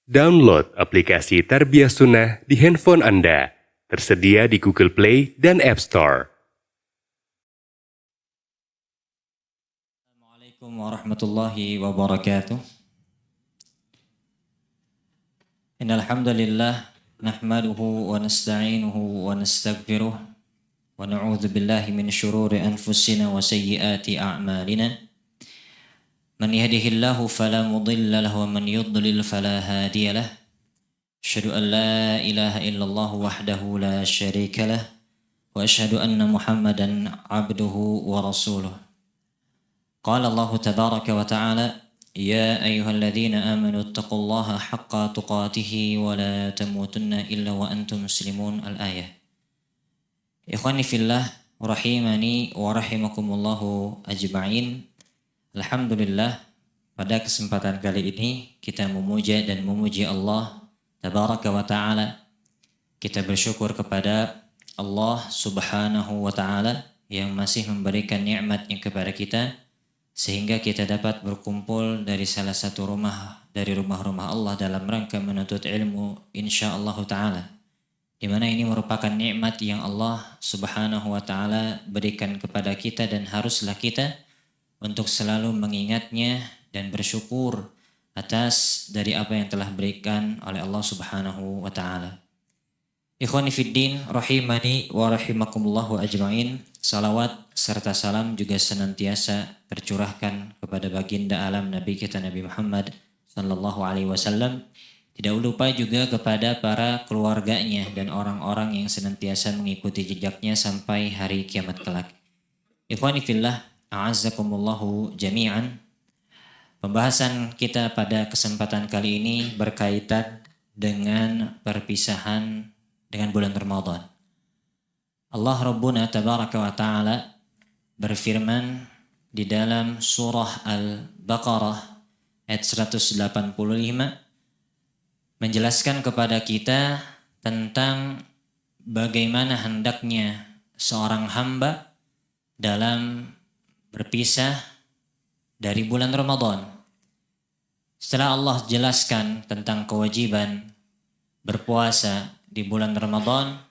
Download aplikasi Tarbiyah Sunnah di handphone Anda. Tersedia di Google Play dan App Store. Assalamualaikum warahmatullahi wabarakatuh. Innal hamdalillah nahmaduhu wa nasta'inuhu wa nastaghfiruh wa na'udzu billahi min shururi anfusina wa sayyiati a'malina. Man yahdihillahu fala mudilla lahu wa man yudlil fala hadiya lahu. Asyhadu an la ilaha illallah wahdahu la syarika lah wa asyhadu anna Muhammadan 'abduhu wa rasuluh. Qala Allah tabaraka wa ta'ala ya ayyuhalladzina amanu taqullaha haqqa tuqatih wa la tamutunna illa wa antum muslimun al-ayah. Ikhwani fillah rahimani wa rahimakumullahu ajma'in. Alhamdulillah, pada kesempatan kali ini kita memuja dan memuji Allah tabaraka wa ta'ala. Kita bersyukur kepada Allah subhanahu wa ta'ala yang masih memberikan nikmatnya kepada kita sehingga kita dapat berkumpul dari salah satu rumah dari rumah-rumah Allah dalam rangka menuntut ilmu insyaallah ta'ala, di mana ini merupakan nikmat yang Allah subhanahu wa ta'ala berikan kepada kita dan haruslah kita untuk selalu mengingatnya dan bersyukur atas dari apa yang telah berikan oleh Allah subhanahu wa ta'ala. Ikhwani fiddin rahimani wa rahimakumullahu ajma'in. Salawat serta salam juga senantiasa tercurahkan kepada baginda alam Nabi kita Nabi Muhammad sallallahu alaihi wasallam. Tidak lupa juga kepada para keluarganya dan orang-orang yang senantiasa mengikuti jejaknya sampai hari kiamat kelak. Ikhwani fillah, a'azzakumullahu jami'an. Pembahasan kita pada kesempatan kali ini berkaitan dengan perpisahan dengan bulan Ramadan. Allah Rabbuna tabaraka wa ta'ala berfirman di dalam surah Al-Baqarah ayat 185 menjelaskan kepada kita tentang bagaimana hendaknya seorang hamba dalam berpisah dari bulan Ramadan. Setelah Allah jelaskan tentang kewajiban berpuasa di bulan Ramadan,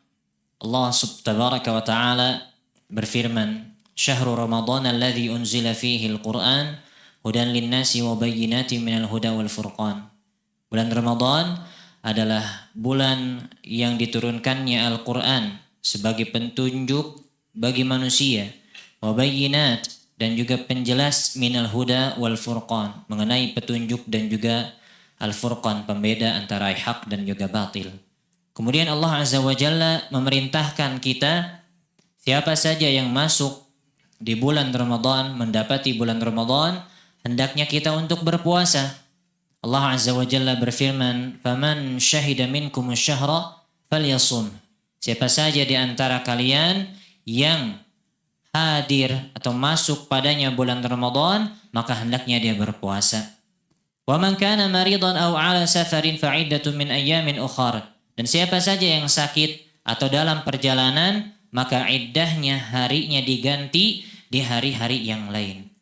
Allah subhanahu wa ta'ala berfirman, "Syahrul Ramadan alladzi unzila fihi al-Qur'an hudan lin-nasi wa bayyinatin minal huda wal furqan." Bulan Ramadan adalah bulan yang diturunkannya Al-Qur'an sebagai petunjuk bagi manusia, wa bayyinat, dan juga penjelas minal huda wal furqan, mengenai petunjuk dan juga al-furqan, pembeda antara hak dan juga batil. Kemudian Allah Azza wa Jalla memerintahkan kita, siapa saja yang masuk di bulan Ramadan, mendapati bulan Ramadan, hendaknya kita untuk berpuasa. Allah Azza wa Jalla berfirman, "Faman syahida minkum syahra falyasum." Siapa saja di antara kalian yang hadir atau masuk padanya bulan Ramadan, maka hendaknya dia berpuasa. "Wa man kana maridan aw 'ala safarin fa'iddatun min ayyamin ukhra." Dan siapa saja yang sakit atau dalam perjalanan, maka iddahnya harinya diganti di hari-hari yang lain.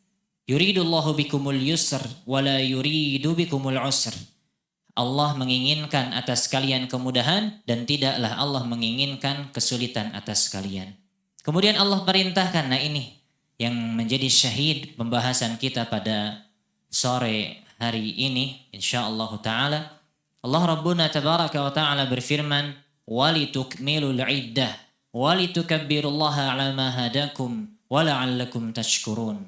Yuridullahu bikumul yusr wa la yuridu bikumul usr. Allah menginginkan atas kalian kemudahan dan tidaklah Allah menginginkan kesulitan atas kalian. Kemudian Allah perintahkan, nah ini yang menjadi syahid pembahasan kita pada sore hari ini insyaallah ta'ala. Allah Rabbuna tabaraka wa ta'ala berfirman, "Walitukmilul iddah walitukabbirullaha 'ala ma hadakum wa la'allakum tashkurun."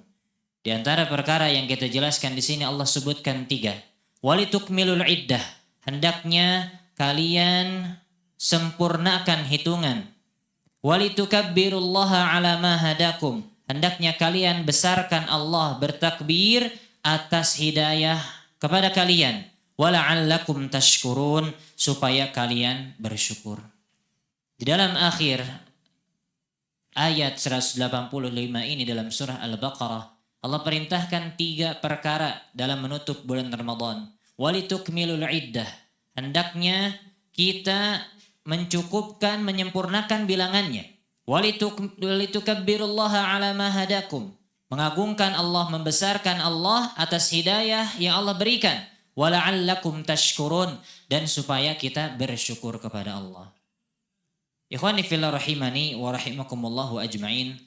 Di antara perkara yang kita jelaskan di sini Allah sebutkan 3. Walitukmilul iddah, hendaknya kalian sempurnakan hitungan. Walitukabbirullaha 'ala ma hadakum, hendaknya kalian besarkan Allah, bertakbir atas hidayah kepada kalian. Wala'allakum tashkurun, supaya kalian bersyukur. Di dalam akhir ayat 185 ini dalam surah Al-Baqarah, Allah perintahkan 3 perkara dalam menutup bulan Ramadan. Walitukmilul iddah, hendaknya kita mencukupkan, menyempurnakan bilangannya. Walitukabbirullaha 'ala ma hadakum, mengagungkan Allah, membesarkan Allah atas hidayah yang Allah berikan. wa la'allakum tashkurun, dan supaya kita bersyukur kepada Allah. Ikhwani fillah rahimani wa rahimakumullahu ajma'in.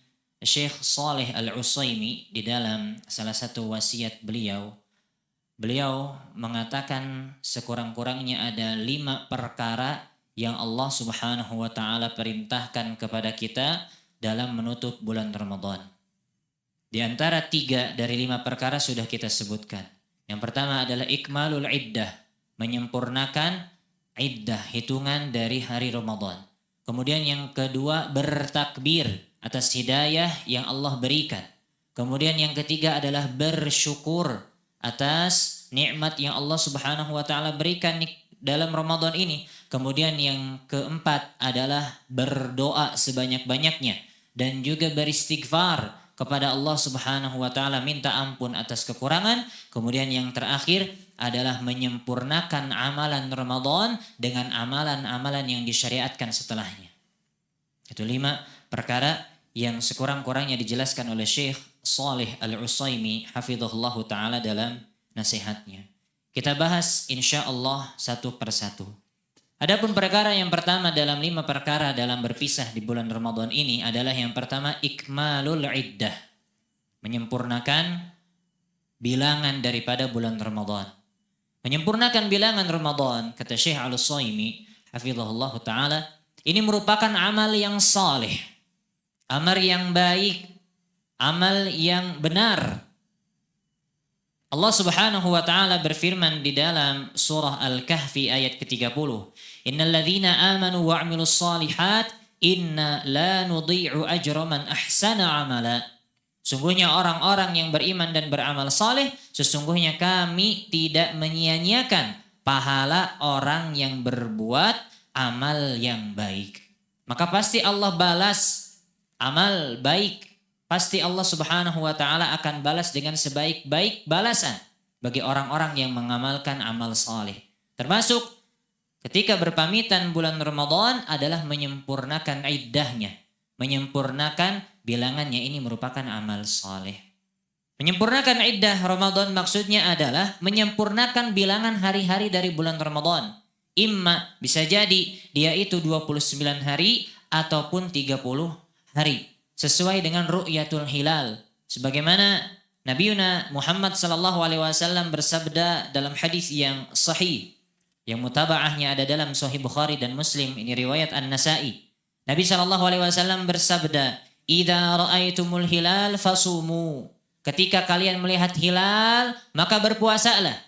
Syekh Shalih Al-Utsaimin di dalam salah satu wasiat beliau mengatakan sekurang-kurangnya ada 5 perkara yang Allah Subhanahu wa taala perintahkan kepada kita dalam menutup bulan Ramadan. Di antara 3 dari 5 perkara sudah kita sebutkan. Yang pertama adalah ikmalul iddah, menyempurnakan iddah, hitungan dari hari Ramadan. Kemudian yang kedua bertakbir atas hidayah yang Allah berikan. Kemudian yang ketiga adalah bersyukur atas nikmat yang Allah Subhanahu wa taala berikan dalam Ramadan ini. Kemudian yang keempat adalah berdoa sebanyak-banyaknya dan juga beristighfar kepada Allah Subhanahu wa taala, minta ampun atas kekurangan. Kemudian yang terakhir adalah menyempurnakan amalan Ramadan dengan amalan-amalan yang disyariatkan setelahnya. Itu 5 perkara yang sekurang-kurangnya dijelaskan oleh Syekh Shalih Al-Utsaimin hafizahullahu taala dalam nasihatnya. Kita bahas insyaallah satu persatu. Adapun perkara yang pertama dalam 5 perkara dalam berpisah di bulan Ramadan ini adalah yang pertama ikmalul iddah, menyempurnakan bilangan daripada bulan Ramadan. Menyempurnakan bilangan Ramadan, kata Syekh Al-Utsaimin hafizahullahu taala, ini merupakan amal yang saleh, amal yang baik, amal yang benar. Allah Subhanahu wa taala berfirman di dalam surah Al-Kahfi ayat ke-30, "Innal ladzina amanu wa 'amilus shalihat inna la nudhi'u ajra man ahsana 'amala." Sungguhnya orang-orang yang beriman dan beramal saleh, sesungguhnya kami tidak menyia-nyiakan pahala orang yang berbuat amal yang baik. Maka pasti Allah balas amal baik. Pasti Allah Subhanahu wa taala akan balas dengan sebaik-baik balasan bagi orang-orang yang mengamalkan amal saleh. Termasuk ketika berpamitan bulan Ramadan adalah menyempurnakan iddahnya, menyempurnakan bilangannya, ini merupakan amal saleh. Menyempurnakan iddah Ramadan maksudnya adalah menyempurnakan bilangan hari-hari dari bulan Ramadan. Imma bisa jadi dia itu 29 hari ataupun 30 hari. Sesuai dengan ru'yatul hilal. Sebagaimana Nabiuna Muhammad sallallahu alaihi wasallam bersabda dalam hadis yang sahih, yang mutabaahnya ada dalam Sahih Bukhari dan Muslim, ini riwayat An-Nasa'i. Nabi sallallahu alaihi wasallam bersabda, "Idza ra'aitumul hilal fasumu." Ketika kalian melihat hilal, maka berpuasalah.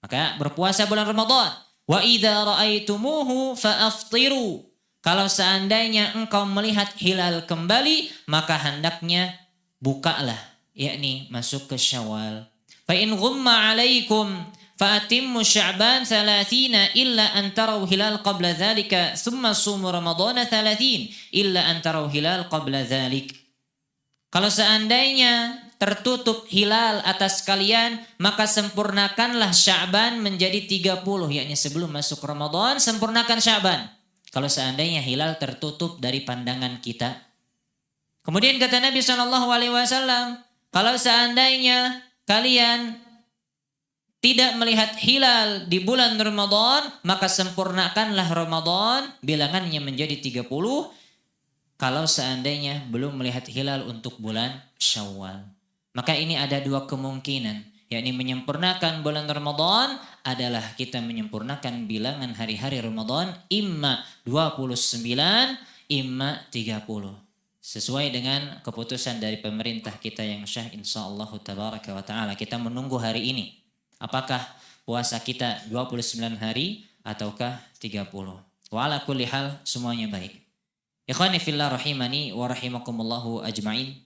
Maka berpuasa bulan Ramadan. "Wa idza ra'aitumuhu fa'aftiru." Kalau seandainya engkau melihat hilal kembali, maka hendaknya bukalah, yakni masuk ke Syawal. Fa in ghumma 'alaikum fa'atimmu Sya'ban 30 illa an taraw hilal qabla dzalika, thumma sumu Ramadhana 30 illa an taraw hilal qabla dzalik. Kalau seandainya tertutup hilal atas kalian, maka sempurnakanlah Sya'ban menjadi 30, yakni sebelum masuk Ramadan sempurnakan Sya'ban. Kalau seandainya hilal tertutup dari pandangan kita. Kemudian kata Nabi SAW, kalau seandainya kalian tidak melihat hilal di bulan Ramadan, maka sempurnakanlah Ramadan, bilangannya menjadi 30. Kalau seandainya belum melihat hilal untuk bulan Syawal. Maka ini ada 2 kemungkinan. Yakni menyempurnakan bulan Ramadan adalah kita menyempurnakan bilangan hari-hari Ramadan imma 29, imma 30. Sesuai dengan keputusan dari pemerintah kita yang syah insyaallah tabaraka wa ta'ala. Kita menunggu hari ini. Apakah puasa kita 29 hari ataukah 30. Wa ala kulli hal semuanya baik. Ikhwani fillah rahimani wa rahimakumullahu ajma'in.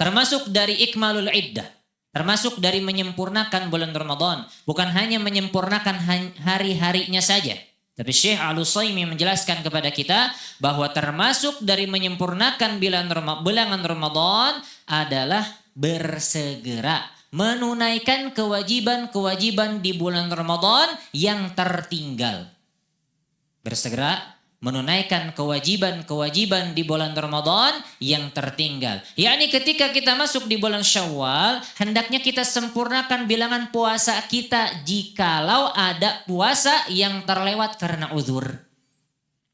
Termasuk dari ikmalul iddah. Termasuk dari menyempurnakan bulan Ramadan. Bukan hanya menyempurnakan hari-harinya saja. Tapi Syekh Al-Utsaimin menjelaskan kepada kita bahwa termasuk dari menyempurnakan bilangan Ramadan adalah bersegera menunaikan kewajiban-kewajiban di bulan Ramadan yang tertinggal. Bersegera menunaikan kewajiban-kewajiban di bulan Ramadan yang tertinggal. Yakni ketika kita masuk di bulan Syawal, hendaknya kita sempurnakan bilangan puasa kita jikalau ada puasa yang terlewat karena uzur.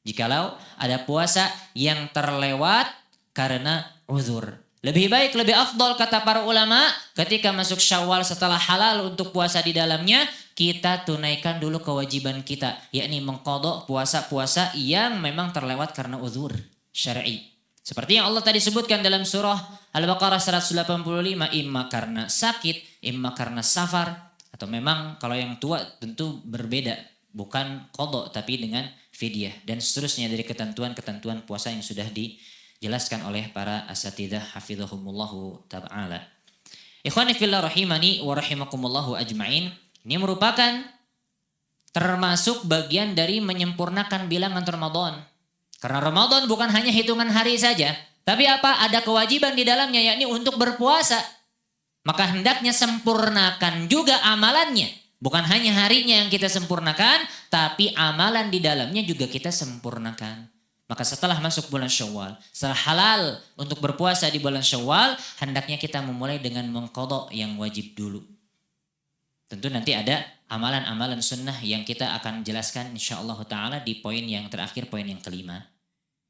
Jikalau ada puasa yang terlewat karena uzur. Lebih baik, lebih afdol kata para ulama, ketika masuk Syawal setelah halal untuk puasa di dalamnya, kita tunaikan dulu kewajiban kita, yakni mengqadha puasa-puasa yang memang terlewat karena uzur syar'i. Seperti yang Allah tadi sebutkan dalam surah Al-Baqarah 185, imma karena sakit, imma karena safar, atau memang kalau yang tua tentu berbeda, bukan qadha tapi dengan fidyah, dan seterusnya dari ketentuan-ketentuan puasa yang sudah dijelaskan oleh para asatidzah hafizahumullahu ta'ala. Ikhwani fillah rahimani wa rahimakumullahu ajmain. Ini merupakan termasuk bagian dari menyempurnakan bilangan Ramadan. Karena Ramadan bukan hanya hitungan hari saja, tapi apa? Ada kewajiban di dalamnya, yakni untuk berpuasa. Maka hendaknya sempurnakan juga amalannya. Bukan hanya harinya yang kita sempurnakan, tapi amalan di dalamnya juga kita sempurnakan. Maka setelah masuk bulan Syawal, setelah halal untuk berpuasa di bulan Syawal, hendaknya kita memulai dengan mengqadha yang wajib dulu. Tentu nanti ada amalan-amalan sunnah yang kita akan jelaskan insyaallah ta'ala di poin yang terakhir, poin yang kelima.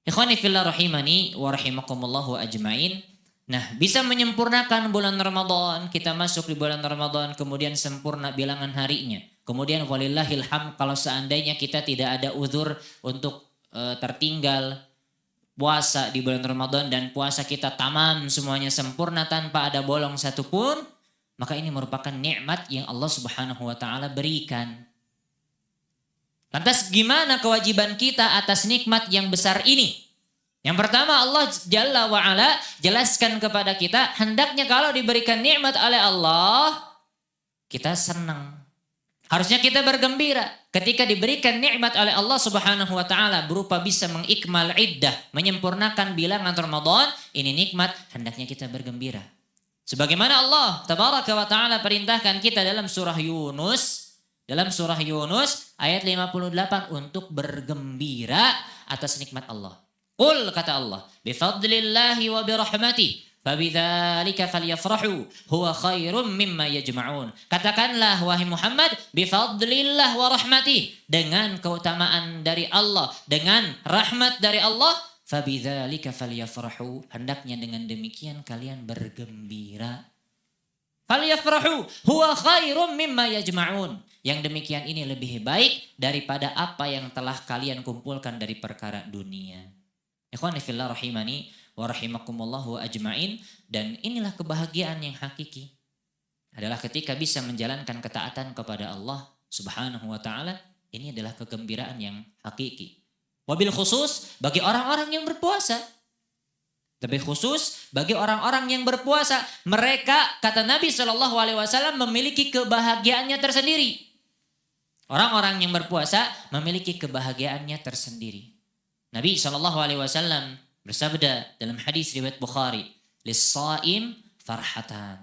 Ikhwani fillah rahimani wa rahimakumullahu ajmain. Nah, bisa menyempurnakan bulan Ramadan, kita masuk di bulan Ramadan, kemudian sempurna bilangan harinya. Kemudian walillahil hamd, kalau seandainya kita tidak ada uzur untuk tertinggal puasa di bulan Ramadan dan puasa kita tamam semuanya sempurna tanpa ada bolong satupun, maka ini merupakan nikmat yang Allah Subhanahu wa taala berikan. Lantas gimana kewajiban kita atas nikmat yang besar ini? Yang pertama, Allah Jalla wa Ala jelaskan kepada kita, hendaknya kalau diberikan nikmat oleh Allah, kita senang. Harusnya kita bergembira ketika diberikan nikmat oleh Allah Subhanahu wa taala berupa bisa mengikmal iddah, menyempurnakan bilangan Ramadan, ini nikmat, hendaknya kita bergembira. Sebagaimana Allah Tabaraka wa taala perintahkan kita dalam surah Yunus ayat 58 untuk bergembira atas nikmat Allah. Qul, kata Allah, bifadlillahi wa birahmatihi fabidzalika falyafrahu huwa khairum mimma yajma'un. Katakanlah wahai Muhammad, bifadlillah wa rahmatihi, dengan keutamaan dari Allah, dengan rahmat dari Allah, fabidzalika falyafrahu, hendaknya dengan demikian kalian bergembira. Falyafrahu huwa khairum mimma yajma'un. Yang demikian ini lebih baik daripada apa yang telah kalian kumpulkan dari perkara dunia. Ikhwani fillah rahimani wa rahimakumullahu ajmain. Dan inilah kebahagiaan yang hakiki, adalah ketika bisa menjalankan ketaatan kepada Allah Subhanahu wa taala. Ini adalah kegembiraan yang hakiki. Wabil khusus bagi orang-orang yang berpuasa. Lebih khusus bagi orang-orang yang berpuasa, mereka, kata Nabi SAW, memiliki kebahagiaannya tersendiri. Orang-orang yang berpuasa memiliki kebahagiaannya tersendiri. Nabi SAW bersabda dalam hadis riwayat Bukhari, lis-shaim farhatan.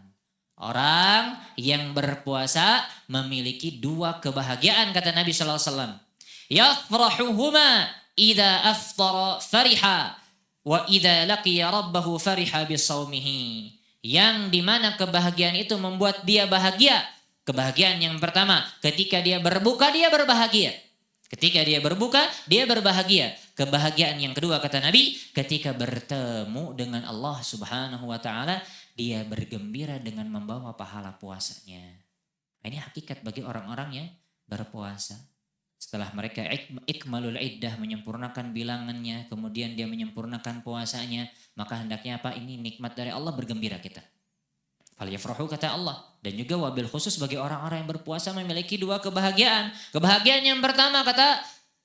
Orang yang berpuasa memiliki dua kebahagiaan, kata Nabi SAW. Yafrahuhuma idza aftara fariha wa idza laqiya rabbahu fariha bisaumihi. Yang dimana kebahagiaan itu membuat dia bahagia. Kebahagiaan yang pertama, ketika dia berbuka dia berbahagia. Ketika dia berbuka dia berbahagia. Kebahagiaan yang kedua, kata Nabi, ketika bertemu dengan Allah Subhanahu wa taala, dia bergembira dengan membawa pahala puasanya. Ini hakikat bagi orang-orang yang berpuasa. Setelah mereka ikmalul iddah, menyempurnakan bilangannya, kemudian dia menyempurnakan puasanya, maka hendaknya apa? Ini nikmat dari Allah, bergembira kita. Falyafrahu, kata Allah. Dan juga wabil khusus bagi orang-orang yang berpuasa memiliki dua kebahagiaan. Kebahagiaan yang pertama, kata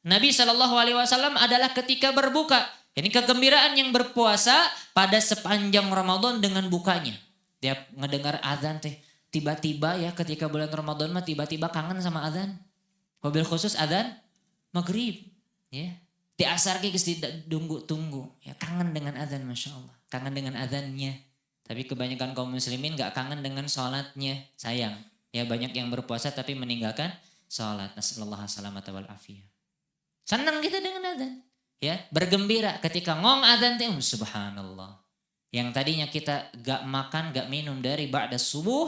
Nabi SAW, adalah ketika berbuka. Ini kegembiraan yang berpuasa pada sepanjang Ramadan dengan bukanya. Tiap ngedengar azan teh, tiba-tiba ya ketika bulan Ramadan mah tiba-tiba kangen sama azan. Wabil khusus azan maghrib, ya. Di asar geus ditunggu-tunggu, ya, kangen dengan azan, Masya Allah. Kangen dengan azannya. Tapi kebanyakan kaum muslimin gak kangen dengan sholatnya, sayang. Ya, banyak yang berpuasa tapi meninggalkan sholat. Nasallallahu salamata wal afiyah. Senang kita dengan azan. Ya, bergembira ketika ngong adzan subhanallah. Yang tadinya kita gak makan, gak minum dari ba'da subuh,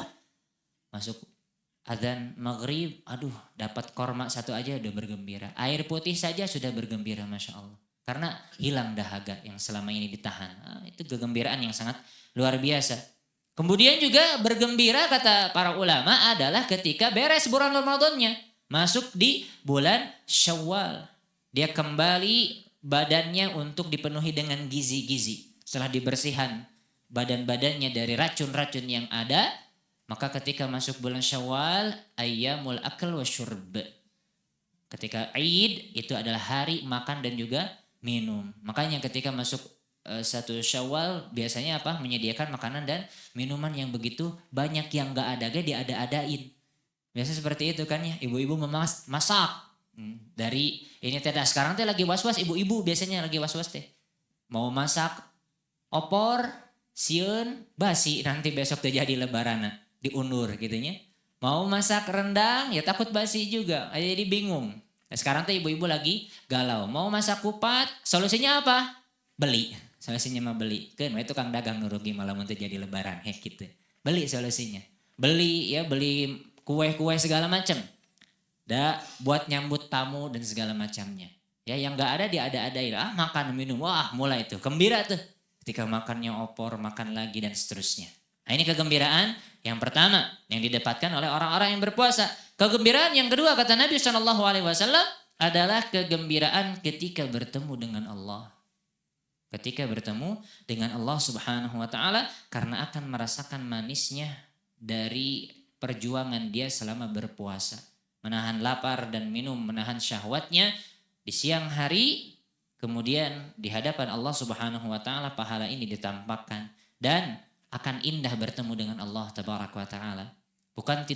masuk adzan maghrib, aduh dapat korma satu aja udah bergembira. Air putih saja sudah bergembira, Masya Allah. Karena hilang dahaga yang selama ini ditahan. Itu kegembiraan yang sangat luar biasa. Kemudian juga bergembira kata para ulama adalah ketika beres bulan Ramadannya. Masuk di bulan Syawal. Dia kembali badannya untuk dipenuhi dengan gizi-gizi. Setelah dibersihkan badan-badannya dari racun-racun yang ada, maka ketika masuk bulan Syawal, ayyamul akal wa syurb. Ketika Id itu adalah hari makan dan juga minum. Makanya ketika masuk satu Syawal biasanya apa? Menyediakan makanan dan minuman yang begitu banyak, yang enggak ada dia ada-adain. Biasa seperti itu kan ya, ibu-ibu masak. Dari ini tidak sekarang teh lagi was-was, ibu-ibu biasanya lagi was-was teh. Mau masak opor, sieun, basi nanti besok teh jadi lebaran diundur gitunya. Mau masak rendang ya takut basi juga, jadi bingung. Nah, sekarang teh ibu-ibu lagi galau. Mau masak kupat, solusinya apa? Beli. Solusinya mah beli. Kan itu Kang dagang nurugi malah untuk jadi lebaran gitu. Beli solusinya. Beli kue-kue segala macam. Buat nyambut tamu dan segala macamnya. Ya yang enggak ada dia ada-adain. Makan minum. Wah, mulai tuh gembira tuh. Ketika makannya opor, makan lagi dan seterusnya. Nah, ini kegembiraan yang pertama yang didapatkan oleh orang-orang yang berpuasa. Kegembiraan yang kedua kata Nabi SAW adalah kegembiraan ketika bertemu dengan Allah. Ketika bertemu dengan Allah Subhanahu wa taala karena akan merasakan manisnya dari perjuangan dia selama berpuasa. Menahan lapar dan minum, menahan syahwatnya di siang hari, kemudian di hadapan Allah Subhanahu wa taala pahala ini ditampakkan dan akan indah bertemu dengan Allah Tabaraka wa taala. Bukan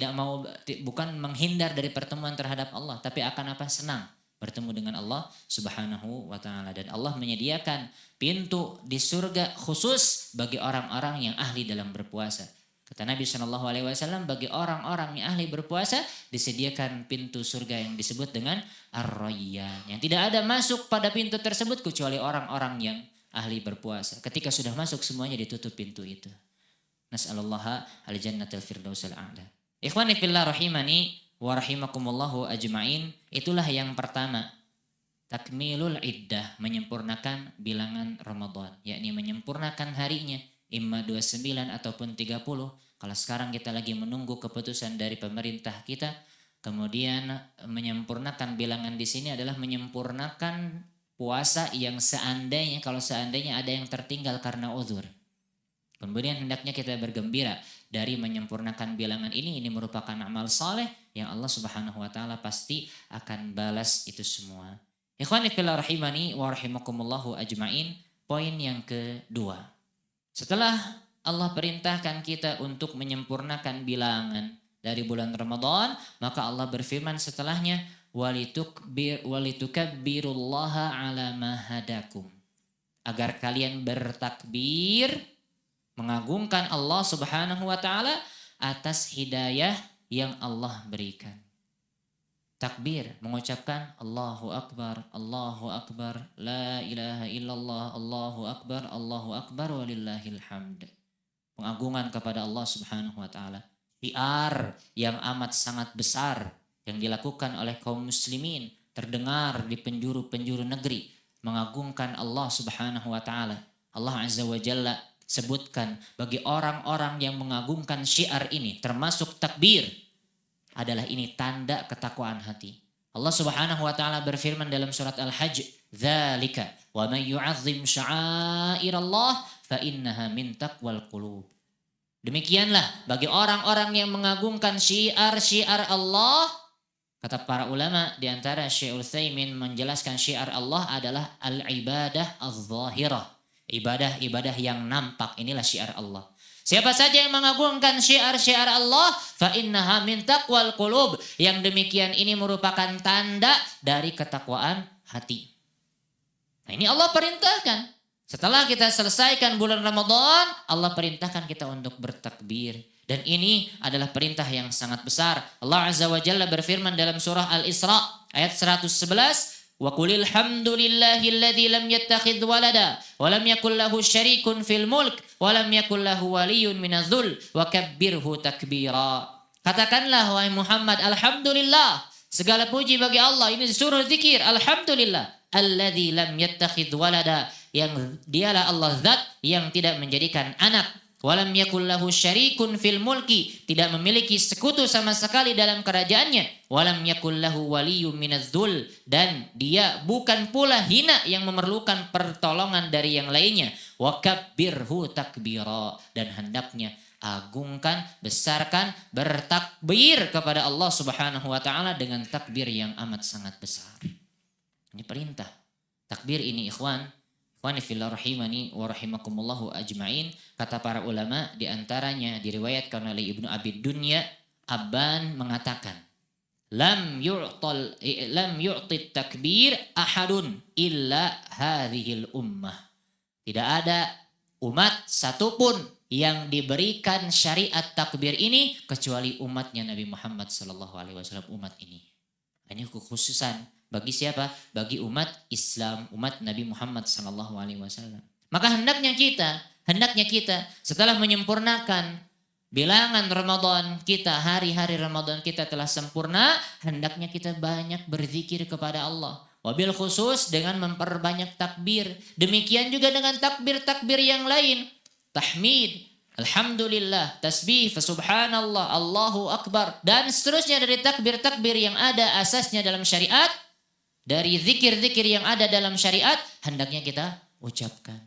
menghindar dari pertemuan terhadap Allah, tapi akan apa? Senang bertemu dengan Allah Subhanahu wa taala, dan Allah menyediakan pintu di surga khusus bagi orang-orang yang ahli dalam berpuasa. Kata Nabi SAW, bagi orang-orang yang ahli berpuasa disediakan pintu surga yang disebut dengan Ar-Rayyan. Yang tidak ada masuk pada pintu tersebut kecuali orang-orang yang ahli berpuasa. Ketika sudah masuk semuanya ditutup pintu itu. Nas'alullaha al-jannatal firdausil a'la. Ikhwani fillah rahimani wa rahimakumullahu ajma'in. Itulah yang pertama. Takmilul iddah, menyempurnakan bilangan Ramadan. Yakni menyempurnakan harinya. Imma 29 ataupun 30. Kalau sekarang kita lagi menunggu keputusan dari pemerintah kita, kemudian menyempurnakan bilangan di sini adalah menyempurnakan puasa yang seandainya ada yang tertinggal karena uzur. Kemudian hendaknya kita bergembira dari menyempurnakan bilangan ini merupakan amal saleh yang Allah Subhanahu wa taala pasti akan balas itu semua. Ikhwani fillah rahimani wa rahimakumullahu ajmain. Poin yang kedua. Setelah Allah perintahkan kita untuk menyempurnakan bilangan dari bulan Ramadan, maka Allah berfirman setelahnya, walitukabbirullaha ala ma hadakum. Agar kalian bertakbir, mengagungkan Allah Subhanahu wa taala atas hidayah yang Allah berikan. Takbir, mengucapkan Allahu Akbar, la ilaha illallah, Allahu Akbar, walillahil hamd. Pengagungan kepada Allah Subhanahu wa taala. Syiar yang amat sangat besar yang dilakukan oleh kaum muslimin, terdengar di penjuru-penjuru negeri, mengagungkan Allah Subhanahu wa taala. Allah Azza wa Jalla sebutkan bagi orang-orang yang mengagungkan syiar ini, termasuk takbir, adalah ini tanda ketakwaan hati. Allah Subhanahu wa taala berfirman dalam surat Al-Hajj, "Dzalika wa may yu'azzim sya'airallah fa innaha min taqwal qulub." Demikianlah bagi orang-orang yang mengagungkan syiar-syiar Allah. Kata para ulama di antara Syekh Utsaimin menjelaskan syiar Allah adalah al-ibadah az-zahirah. Ibadah-ibadah yang nampak, inilah syiar Allah. Siapa saja yang mengagungkan syiar-syiar Allah, fa innaha min taqwal qulub. Yang demikian ini merupakan tanda dari ketakwaan hati. Nah, ini Allah perintahkan. Setelah kita selesaikan bulan Ramadan, Allah perintahkan kita untuk bertakbir. Dan ini adalah perintah yang sangat besar. Allah Azza wa Jalla berfirman dalam surah Al-Isra ayat 111, Wa qulil hamdulillahilladzi lam yattakhidz walada wa lam yakul lahu syarikun fil mulk wa lam yakul lahu waliyyun minadh-dhul wa kabbirhu takbira. Katakanlah wahai Muhammad, alhamdulillah, segala puji bagi Allah. Ini disuruh zikir, alhamdulillah. Alladzi lam yattakhidz walada, yang dialah Allah zat yang tidak menjadikan anak. Walam yakul lahu syarikun fil mulki, tidak memiliki sekutu sama sekali dalam kerajaannya. Walam yakul lahu waliyyun minadh-dhul, dan dia bukan pula hina yang memerlukan pertolongan dari yang lainnya. Wa kabbirhu takbira, dan hendaknya agungkan, besarkan, bertakbir kepada Allah Subhanahu wa taala dengan takbir yang amat sangat besar. Ini perintah. Takbir ini ikhwan fillah rahimani wa rahimakumullahu ajma'in, kata para ulama, di antaranya diriwayatkan oleh Ibnu Abi Dunya, Abban mengatakan, lam yu'tit takbir ahadun illa hadhil ummah. Tidak ada umat satupun yang diberikan syariat takbir ini kecuali umatnya Nabi Muhammad sallallahu alaihi wasallam, umat ini. Ini kekhususan bagi siapa? Bagi umat Islam, umat Nabi Muhammad sallallahu alaihi wasallam. Maka hendaknya kita setelah menyempurnakan bilangan Ramadan kita, hari-hari Ramadan kita telah sempurna, hendaknya kita banyak berzikir kepada Allah. Wabil khusus dengan memperbanyak takbir. Demikian juga dengan takbir-takbir yang lain. Tahmid, alhamdulillah, tasbih, subhanallah, Allahu akbar, dan seterusnya dari takbir-takbir yang ada asasnya dalam syariat. Dari zikir-zikir yang ada dalam syariat, hendaknya kita ucapkan.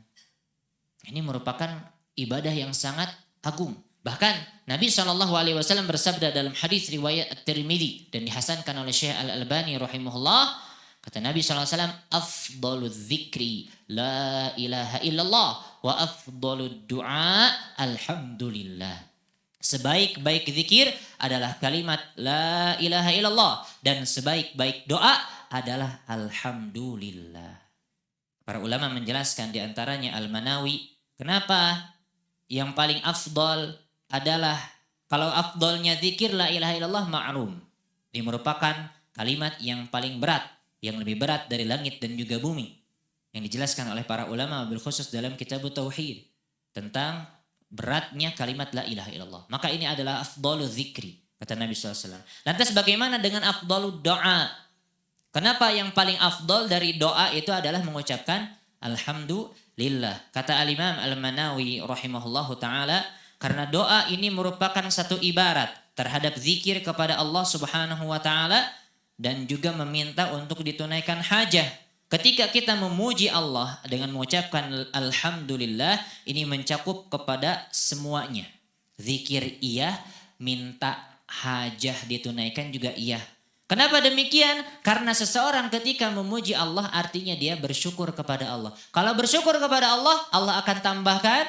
Ini merupakan ibadah yang sangat agung. Bahkan Nabi SAW bersabda dalam hadis riwayat At-Tirmidzi dan dihasankan oleh Syekh Al-Albani rahimahullah. Kata Nabi SAW, afdaludz zikri la ilaha illallah wa afdalud du'a alhamdulillah. Sebaik-baik zikir adalah kalimat la ilaha illallah, dan sebaik-baik doa adalah alhamdulillah. Para ulama menjelaskan, di antaranya Al-Manawi, kenapa yang paling afdal adalah, kalau afdalnya zikir la ilaha illallah ma'rum. Ini merupakan kalimat yang paling berat, yang lebih berat dari langit dan juga bumi. Yang dijelaskan oleh para ulama bil khusus dalam kitab Tauhid tentang beratnya kalimat la ilaha illallah. Maka ini adalah afdalu zikri, kata Nabi SAW. Lantas bagaimana dengan afdalu doa? Kenapa yang paling afdal dari doa itu adalah mengucapkan alhamdulillah? Kata Al-Imam Al-Manawi rahimahullahu ta'ala, karena doa ini merupakan satu ibarat terhadap zikir kepada Allah Subhanahu wa ta'ala, dan juga meminta untuk ditunaikan hajah. Ketika kita memuji Allah dengan mengucapkan alhamdulillah, ini mencakup kepada semuanya. Zikir iya, minta hajah ditunaikan juga iya. Kenapa demikian? Karena seseorang ketika memuji Allah artinya dia bersyukur kepada Allah. Kalau bersyukur kepada Allah, Allah akan tambahkan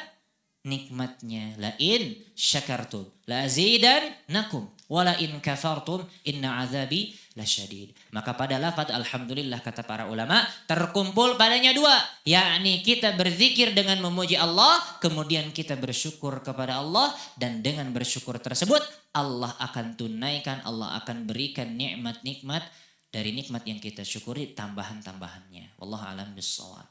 nikmatnya. La in syakartum la azidannakum wa la in kafartum inna azabi lasyadid. Maka pada lafaz alhamdulillah, kata para ulama, terkumpul padanya dua, yakni kita berzikir dengan memuji Allah, kemudian kita bersyukur kepada Allah, dan dengan bersyukur tersebut Allah akan tunaikan, Allah akan berikan nikmat-nikmat dari nikmat yang kita syukuri, tambahan-tambahannya. Wallahu a'lam bissawab.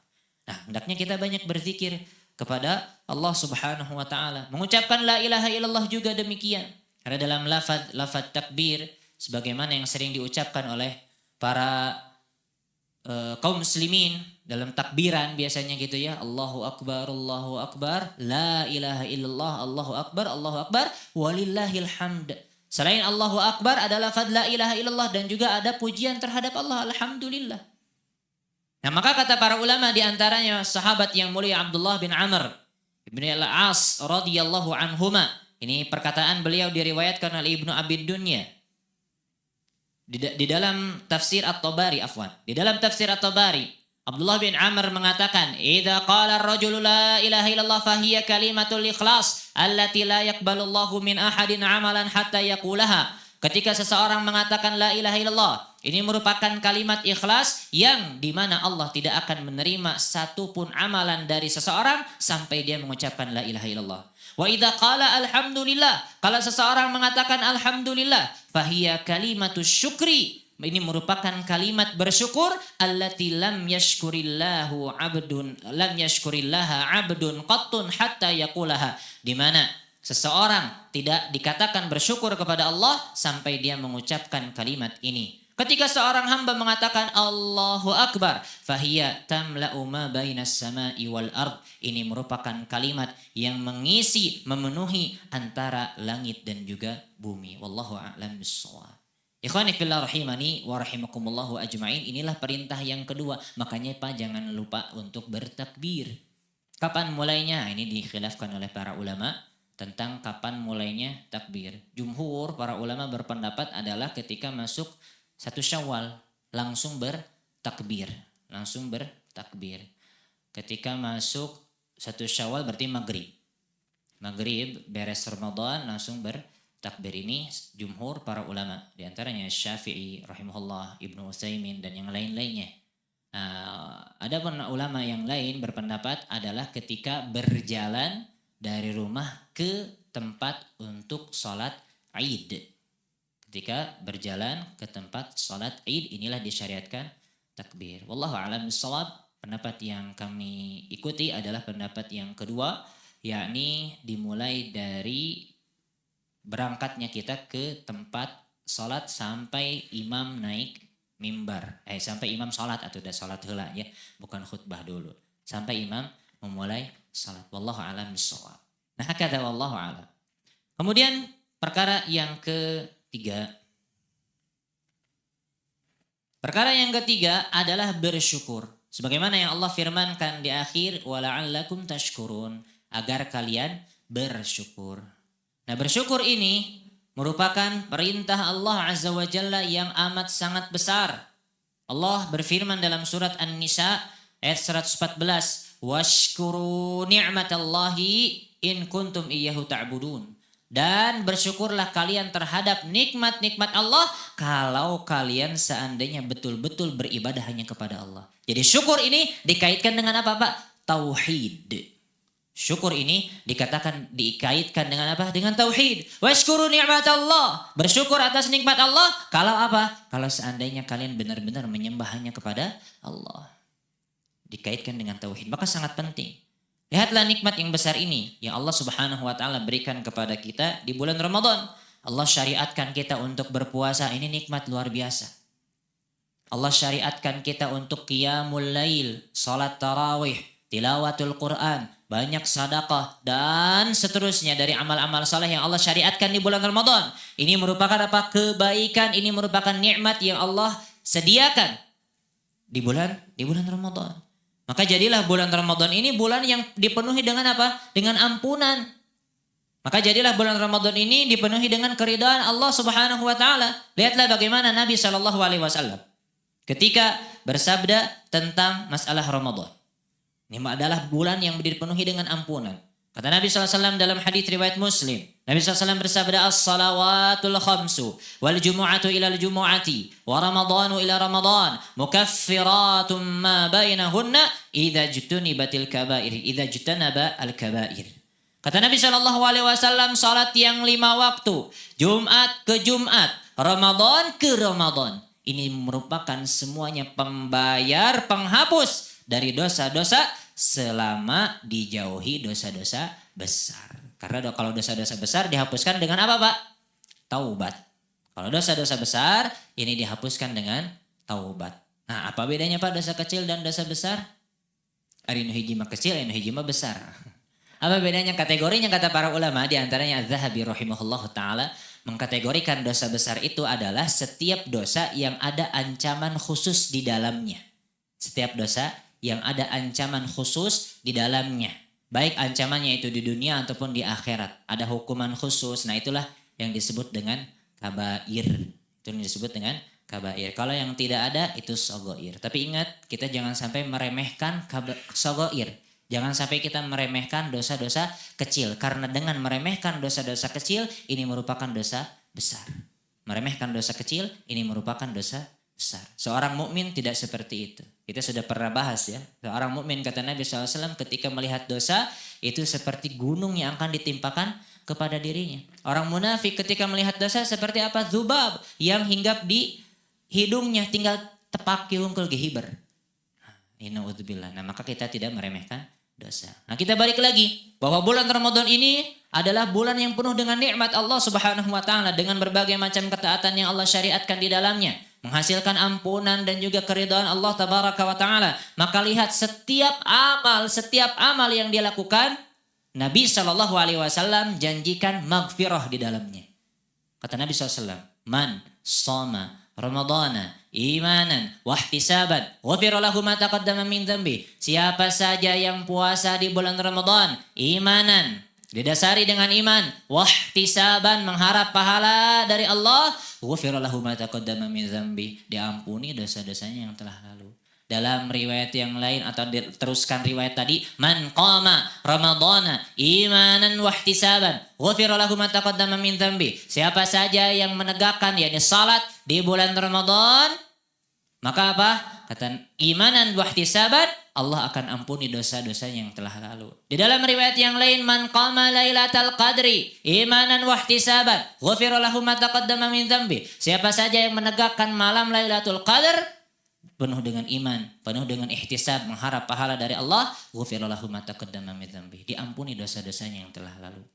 Nah, hendaknya kita banyak berzikir kepada Allah Subhanahu wa taala. Mengucapkan la ilaha illallah juga demikian. Karena dalam lafaz takbir, sebagaimana yang sering diucapkan oleh para kaum muslimin dalam takbiran biasanya gitu ya, Allahu akbar, la ilaha illallah, Allahu akbar, walillahil hamd. Selain Allahu akbar ada lafaz la ilaha illallah, dan juga ada pujian terhadap Allah, alhamdulillah. Nah, maka kata para ulama, di antaranya sahabat yang mulia Abdullah bin Amr bin al-As radhiyallahu anhuma. Ini perkataan beliau diriwayatkan oleh Ibnu Abi Dunya. Di dalam tafsir At-Tabari, di dalam tafsir At-Tabari, Abdullah bin Amr mengatakan, "Idza qala ar-rajulu la ilaha illallah fahiya kalimatul ikhlas allati la yaqbalullahu min ahadin amalan hatta yaqulaha." Ketika seseorang mengatakan la ilaha illallah, ini merupakan kalimat ikhlas yang dimana Allah tidak akan menerima satupun amalan dari seseorang sampai dia mengucapkan la ilaha illallah. Wa idza qala alhamdulillah, kalau seseorang mengatakan alhamdulillah, fahiya kalimatus syukri, Ini merupakan kalimat bersyukur allati lam yashkurillaha 'abdun qattun hatta yaqulaha, di mana seseorang tidak dikatakan bersyukur kepada Allah sampai dia mengucapkan kalimat ini. Ketika seorang hamba mengatakan Allahu Akbar, fahiya tamla'u ma bainas sama'i wal ard. Ini merupakan kalimat yang mengisi, memenuhi antara langit dan juga bumi. Wallahu a'lam bissawab. Ikhwani fillah rahimani wa rahimakumullahu ajma'in. Inilah perintah yang kedua. Makanya Pak jangan lupa untuk bertakbir. Kapan mulainya? Ini dikhilafkan oleh para ulama tentang kapan mulainya takbir. Jumhur para ulama berpendapat adalah ketika masuk 1 Syawal langsung bertakbir. Langsung bertakbir. Ketika masuk 1 Syawal berarti maghrib. Maghrib beres Ramadan langsung bertakbir. Ini jumhur para ulama, di antaranya Syafi'i rahimahullah, Ibnu Utsaimin dan yang lain-lainnya. Ada pun ulama yang lain berpendapat adalah ketika berjalan dari rumah ke tempat untuk sholat Id. Ketika berjalan ke tempat sholat Id, inilah disyariatkan takbir. Wallahu a'lam bishawab. Pendapat yang kami ikuti adalah pendapat yang kedua, yakni dimulai dari berangkatnya kita ke tempat sholat sampai imam naik mimbar. Sampai imam sholat atau udah sholat heula ya. Bukan khutbah dulu. Sampai imam memulai sholat. Wallahu a'lam bishawab. Nah hakadha wallahu a'lam. Kemudian perkara yang ketiga. Perkara yang ketiga adalah bersyukur. Sebagaimana yang Allah firmankan di akhir. Wala'allakum tashkurun. Agar kalian bersyukur. Nah bersyukur ini merupakan perintah Allah Azza wa Jalla yang amat sangat besar. Allah berfirman dalam surat An-Nisa ayat 114. Washkuru ni'matallahi in kuntum iyyahu ta'budun. Dan bersyukurlah kalian terhadap nikmat-nikmat Allah kalau kalian seandainya betul-betul beribadah hanya kepada Allah. Jadi syukur ini dikaitkan dengan apa Pak? Tauhid. Syukur ini dikaitkan dengan apa? Dengan tauhid. Washkuru ni'matallah. Bersyukur atas nikmat Allah. Kalau apa? Kalau seandainya kalian benar-benar menyembah hanya kepada Allah. Dikaitkan dengan tauhid. Maka sangat penting. Lihatlah nikmat yang besar ini yang Allah Subhanahu wa taala berikan kepada kita di bulan Ramadan. Allah syariatkan kita untuk berpuasa. Ini nikmat luar biasa. Allah syariatkan kita untuk qiyamul lail, salat tarawih, tilawatul Quran, banyak sedekah dan seterusnya dari amal-amal saleh yang Allah syariatkan di bulan Ramadan. Ini merupakan apa? Kebaikan, ini merupakan nikmat yang Allah sediakan di bulan Ramadan. Maka jadilah bulan Ramadan ini bulan yang dipenuhi dengan apa? Dengan ampunan. Maka jadilah bulan Ramadan ini dipenuhi dengan keridhaan Allah Subhanahu wa taala. Lihatlah bagaimana Nabi SAW ketika bersabda tentang masalah Ramadan. Ini adalah bulan yang dipenuhi dengan ampunan. Kata Nabi SAW dalam hadis riwayat Muslim. Nabi SAW bersabda, As-salawatul khamsu, wal jumu'atu ilal jumu'ati, wa ramadanu ila ramadan, mukaffiratum ma bainahunna, idha jutunibatil kabair, idha jutanaba al-kabair. Kata Nabi SAW, salat yang 5 waktu, Jumat ke Jumat, Ramadan ke Ramadan. Ini merupakan semuanya pembayar, penghapus dari dosa-dosa selama dijauhi dosa-dosa besar. Karena kalau dosa-dosa besar dihapuskan dengan apa Pak? Taubat. Kalau dosa-dosa besar ini dihapuskan dengan taubat. Nah apa bedanya Pak dosa kecil dan dosa besar? Ari nu hiji mah kecil, anu hiji mah besar. Apa bedanya kategorinya kata para ulama? Di antaranya Az-Zahabi rahimahullahu ta'ala mengkategorikan dosa besar itu adalah setiap dosa yang ada ancaman khusus di dalamnya. Setiap dosa yang ada ancaman khusus di dalamnya. Baik ancamannya itu di dunia ataupun di akhirat. Ada hukuman khusus. Nah itulah yang disebut dengan kabair. Itu yang disebut dengan kabair. Kalau yang tidak ada itu sogoir. Tapi ingat kita jangan sampai meremehkan sogoir. Jangan sampai kita meremehkan dosa-dosa kecil. Karena dengan meremehkan dosa-dosa kecil ini merupakan dosa besar. Meremehkan dosa kecil ini merupakan dosa besar. Seorang mukmin tidak seperti itu. Kita sudah pernah bahas ya. Seorang mukmin kata Nabi SAW ketika melihat dosa itu seperti gunung yang akan ditimpakan kepada dirinya. Orang munafik ketika melihat dosa seperti apa? Dzubab yang hinggap di hidungnya tinggal tepak kiungkul gehiber. Innaudzubillah. Nah, maka kita tidak meremehkan dosa. Nah, kita balik lagi bahwa bulan Ramadan ini adalah bulan yang penuh dengan nikmat Allah Subhanahu wa taala dengan berbagai macam ketaatan yang Allah syariatkan di dalamnya, menghasilkan ampunan dan juga keridhaan Allah tabaraka wa taala. Maka lihat setiap amal yang dia lakukan, Nabi Shallallahu alaihi wasallam janjikan maghfirah di dalamnya. Kata Nabi SAW, man shoma Ramadana imanan wahtisaban ghufira lahu ma taqaddama min dzambi. Siapa saja yang puasa di bulan Ramadan imanan, didasari dengan iman, wahtisaban dharap pahala dari Allah, ghufira lahu ma taqaddama min dzambi, diampuni dosa-dosanya yang telah lalu. Dalam riwayat yang lain atau teruskan riwayat tadi, man qama ramadhana imanan wahtisaban ghufira lahu ma taqaddama min dzambi. Siapa saja yang menegakkan yakni salat di bulan Ramadan, maka apa? Kata imanan wahtisaban, Allah akan ampuni dosa-dosa yang telah lalu. Di dalam riwayat yang lain, man qama lailatal qadri imanan wahtisaban ghufira lahu ma taqaddama min dzambi. Siapa saja yang menegakkan malam Lailatul Qadar penuh dengan iman, penuh dengan ihtisab, mengharap pahala dari Allah, ghufira lahu ma taqaddama min dzambi, diampuni dosa-dosanya yang telah lalu.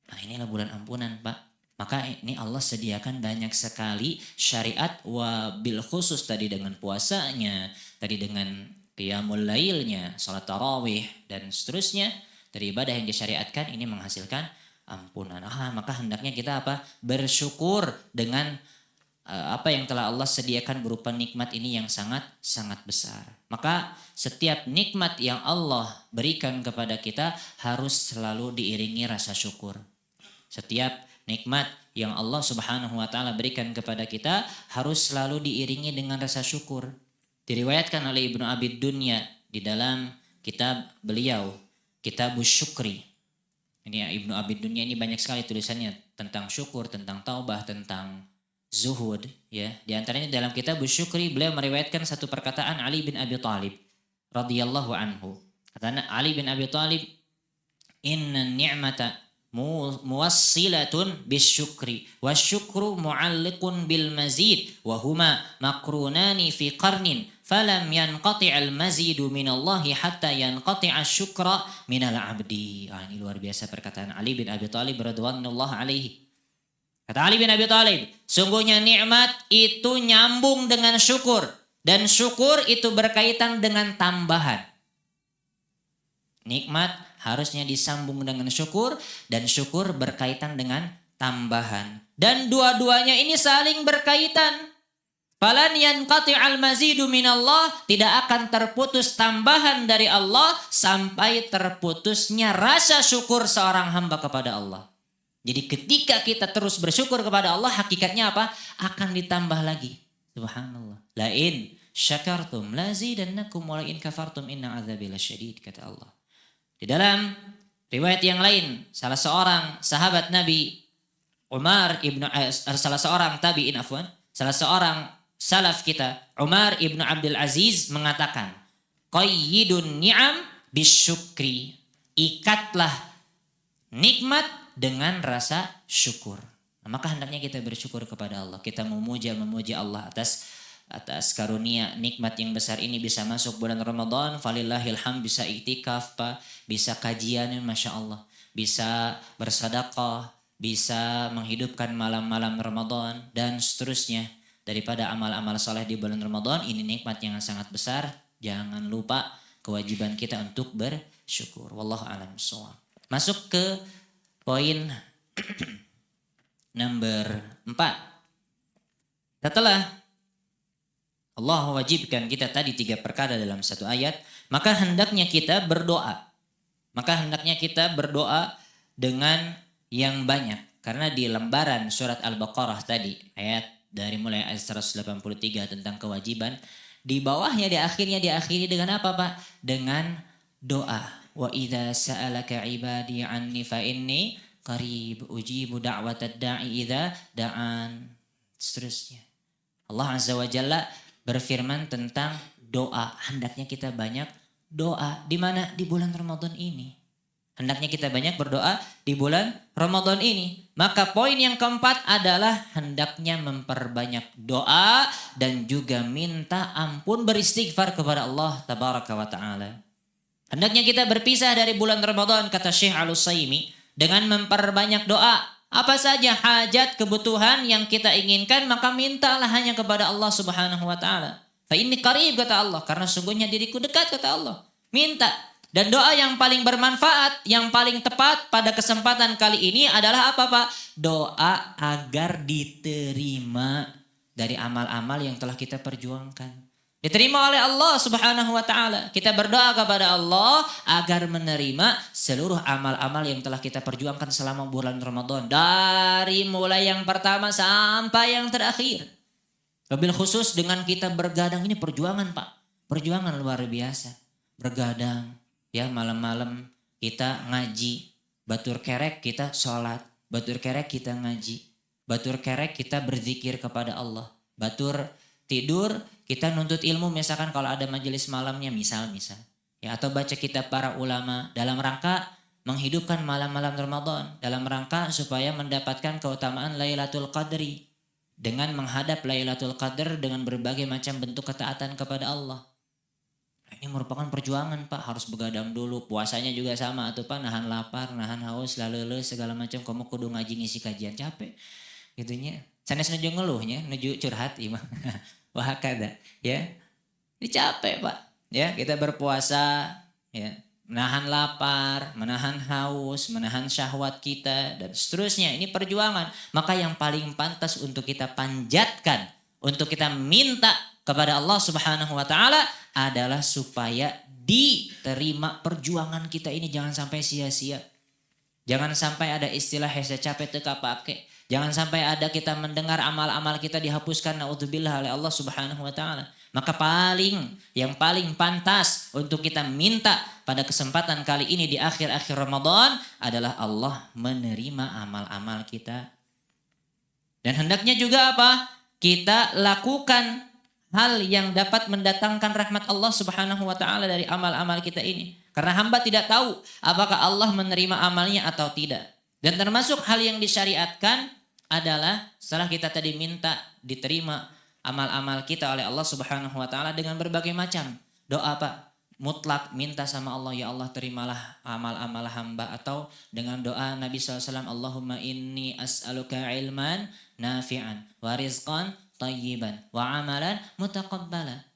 Nah, inilah bulan ampunan, Pak. Maka ini Allah sediakan banyak sekali syariat, wabil khusus tadi dengan puasanya, tadi dengan qiyamul lailnya, salat tarawih dan seterusnya, dari ibadah yang disyariatkan ini menghasilkan ampunan. Maka hendaknya kita apa? Bersyukur dengan apa yang telah Allah sediakan berupa nikmat ini yang sangat besar. Maka setiap nikmat yang Allah berikan kepada kita harus selalu diiringi rasa syukur. Setiap nikmat yang Allah Subhanahu wa taala berikan kepada kita harus selalu diiringi dengan rasa syukur. Diriwayatkan oleh Ibnu Abi Dunya di dalam kitab beliau, Kitabus Syukri. Ini Ibnu Abi Dunya ini banyak sekali tulisannya tentang syukur, tentang taubah, tentang zuhud, ya. Di antaranya dalam kitab Syukri beliau meriwayatkan satu perkataan Ali bin Abi Thalib radhiyallahu anhu. Kata Ali bin Abi Thalib, "Inna ni'mata muwassilatun bisyukri wasyukru mu'alliqun bil mazid wa huma makrunani fi qarnin falam yanqati'al mazidu minallahi hatta yanqati'a syukra minal abdi." Ini luar biasa perkataan Ali bin Abi Thalib radhiyallahu alaihi. Kata Ali bin Abi Thalib, sungguhnya nikmat itu nyambung dengan syukur. Dan syukur itu berkaitan dengan tambahan. Nikmat harusnya disambung dengan syukur. Dan syukur berkaitan dengan tambahan. Dan dua-duanya ini saling berkaitan. Falan yanqati'al mazidu minallah, tidak akan terputus tambahan dari Allah sampai terputusnya rasa syukur seorang hamba kepada Allah. Jadi ketika kita terus bersyukur kepada Allah, hakikatnya apa? Akan ditambah lagi. Subhanallah. Lain syakartum lazidannakum wa lain kafartum inna adzabi lasyadid, kata Allah. Di dalam riwayat yang lain, salah seorang sahabat Nabi salah seorang tabi'in salah seorang salaf kita, Umar ibnu Abdul Aziz mengatakan, qayyidun ni'am bisyukri. Ikatlah nikmat dengan rasa syukur. Maka hendaknya kita bersyukur kepada Allah. Kita memuji Allah atas karunia nikmat yang besar ini, bisa masuk bulan Ramadan, falillahil hamd, bisa iktikaf, bisa kajian, Masya Allah, bisa bersedekah, bisa menghidupkan malam-malam Ramadan dan seterusnya. Daripada amal-amal saleh di bulan Ramadan, ini nikmat yang sangat besar. Jangan lupa kewajiban kita untuk bersyukur. Wallahu a'lam bishawab. Masuk ke poin nomor 4. Setelah Allah wajibkan kita tadi 3 perkara dalam satu ayat, maka hendaknya kita berdoa. Dengan yang banyak. Karena di lembaran surat Al-Baqarah tadi, ayat dari mulai ayat 183 tentang kewajiban, di bawahnya diakhiri dengan apa, Pak? Dengan doa. Wa idza sa'alaka 'ibadi 'anni fa inni qarib ujibu da'watad da'i idza da'an. Seterusnya. Allah Azza wa Jalla berfirman tentang doa. Hendaknya kita banyak doa. Di mana? Di bulan Ramadan ini. Hendaknya kita banyak berdoa di bulan Ramadan ini. Maka poin yang keempat adalah hendaknya memperbanyak doa dan juga minta ampun beristighfar kepada Allah Tabaraka wa Ta'ala. Hendaknya kita berpisah dari bulan Ramadan, kata Syekh Al-Utsaimin, dengan memperbanyak doa. Apa saja hajat kebutuhan yang kita inginkan, maka mintalah hanya kepada Allah Subhanahu wa Ta'ala. Fa inni qarib, kata Allah, karena sungguhnya diriku dekat, kata Allah. Minta. Dan doa yang paling bermanfaat, yang paling tepat pada kesempatan kali ini adalah apa, Pak? Doa agar diterima dari amal-amal yang telah kita perjuangkan. Diterima oleh Allah Subhanahu wa Ta'ala. Kita berdoa kepada Allah agar menerima seluruh amal-amal yang telah kita perjuangkan selama bulan Ramadan. Dari mulai yang pertama sampai yang terakhir. Wabil khusus dengan kita bergadang, ini perjuangan, Pak. Perjuangan luar biasa. Bergadang. Ya, malam-malam kita ngaji, batur kerek kita sholat, batur kerek kita ngaji, batur kerek kita berzikir kepada Allah, batur tidur kita nuntut ilmu, misalkan kalau ada majelis malamnya misal, ya, atau baca kitab para ulama dalam rangka menghidupkan malam-malam Ramadan, dalam rangka supaya mendapatkan keutamaan Lailatul Qadri dengan menghadap Lailatul Qadar dengan berbagai macam bentuk ketaatan kepada Allah. Ini merupakan perjuangan, Pak. Harus begadang dulu. Puasanya juga sama atau Pak, nahan lapar, nahan haus, lalu segala macam. Kamu kudu ngaji ngisi kajian, capek. Gitunya. Sanes nuju ngeluhnya, nuju curhat imah. Wah kada, ya. Ini capek, Pak. Ya, kita berpuasa, ya, menahan lapar, menahan haus, menahan syahwat kita dan seterusnya. Ini perjuangan. Maka yang paling pantas untuk kita panjatkan, untuk kita minta kepada Allah Subhanahu wa Ta'ala adalah supaya diterima perjuangan kita ini, jangan sampai sia-sia. Jangan sampai ada istilah hese capek teka pake. Jangan sampai ada kita mendengar amal-amal kita dihapuskan naudzubillah oleh Allah Subhanahu wa Ta'ala. Maka yang paling pantas untuk kita minta pada kesempatan kali ini di akhir-akhir Ramadan adalah Allah menerima amal-amal kita. Dan hendaknya juga apa? Kita lakukan hal yang dapat mendatangkan rahmat Allah Subhanahu wa Ta'ala dari amal-amal kita ini. Karena hamba tidak tahu apakah Allah menerima amalnya atau tidak. Dan termasuk hal yang disyariatkan adalah setelah kita tadi minta diterima amal-amal kita oleh Allah Subhanahu wa Ta'ala dengan berbagai macam doa, Pak. Mutlak minta sama Allah, ya Allah terimalah amal-amal hamba. Atau dengan doa Nabi SAW, Allahumma inni as'aluka ilman nafi'an wa rizqan tayyiban wa amalan mutaqabbala.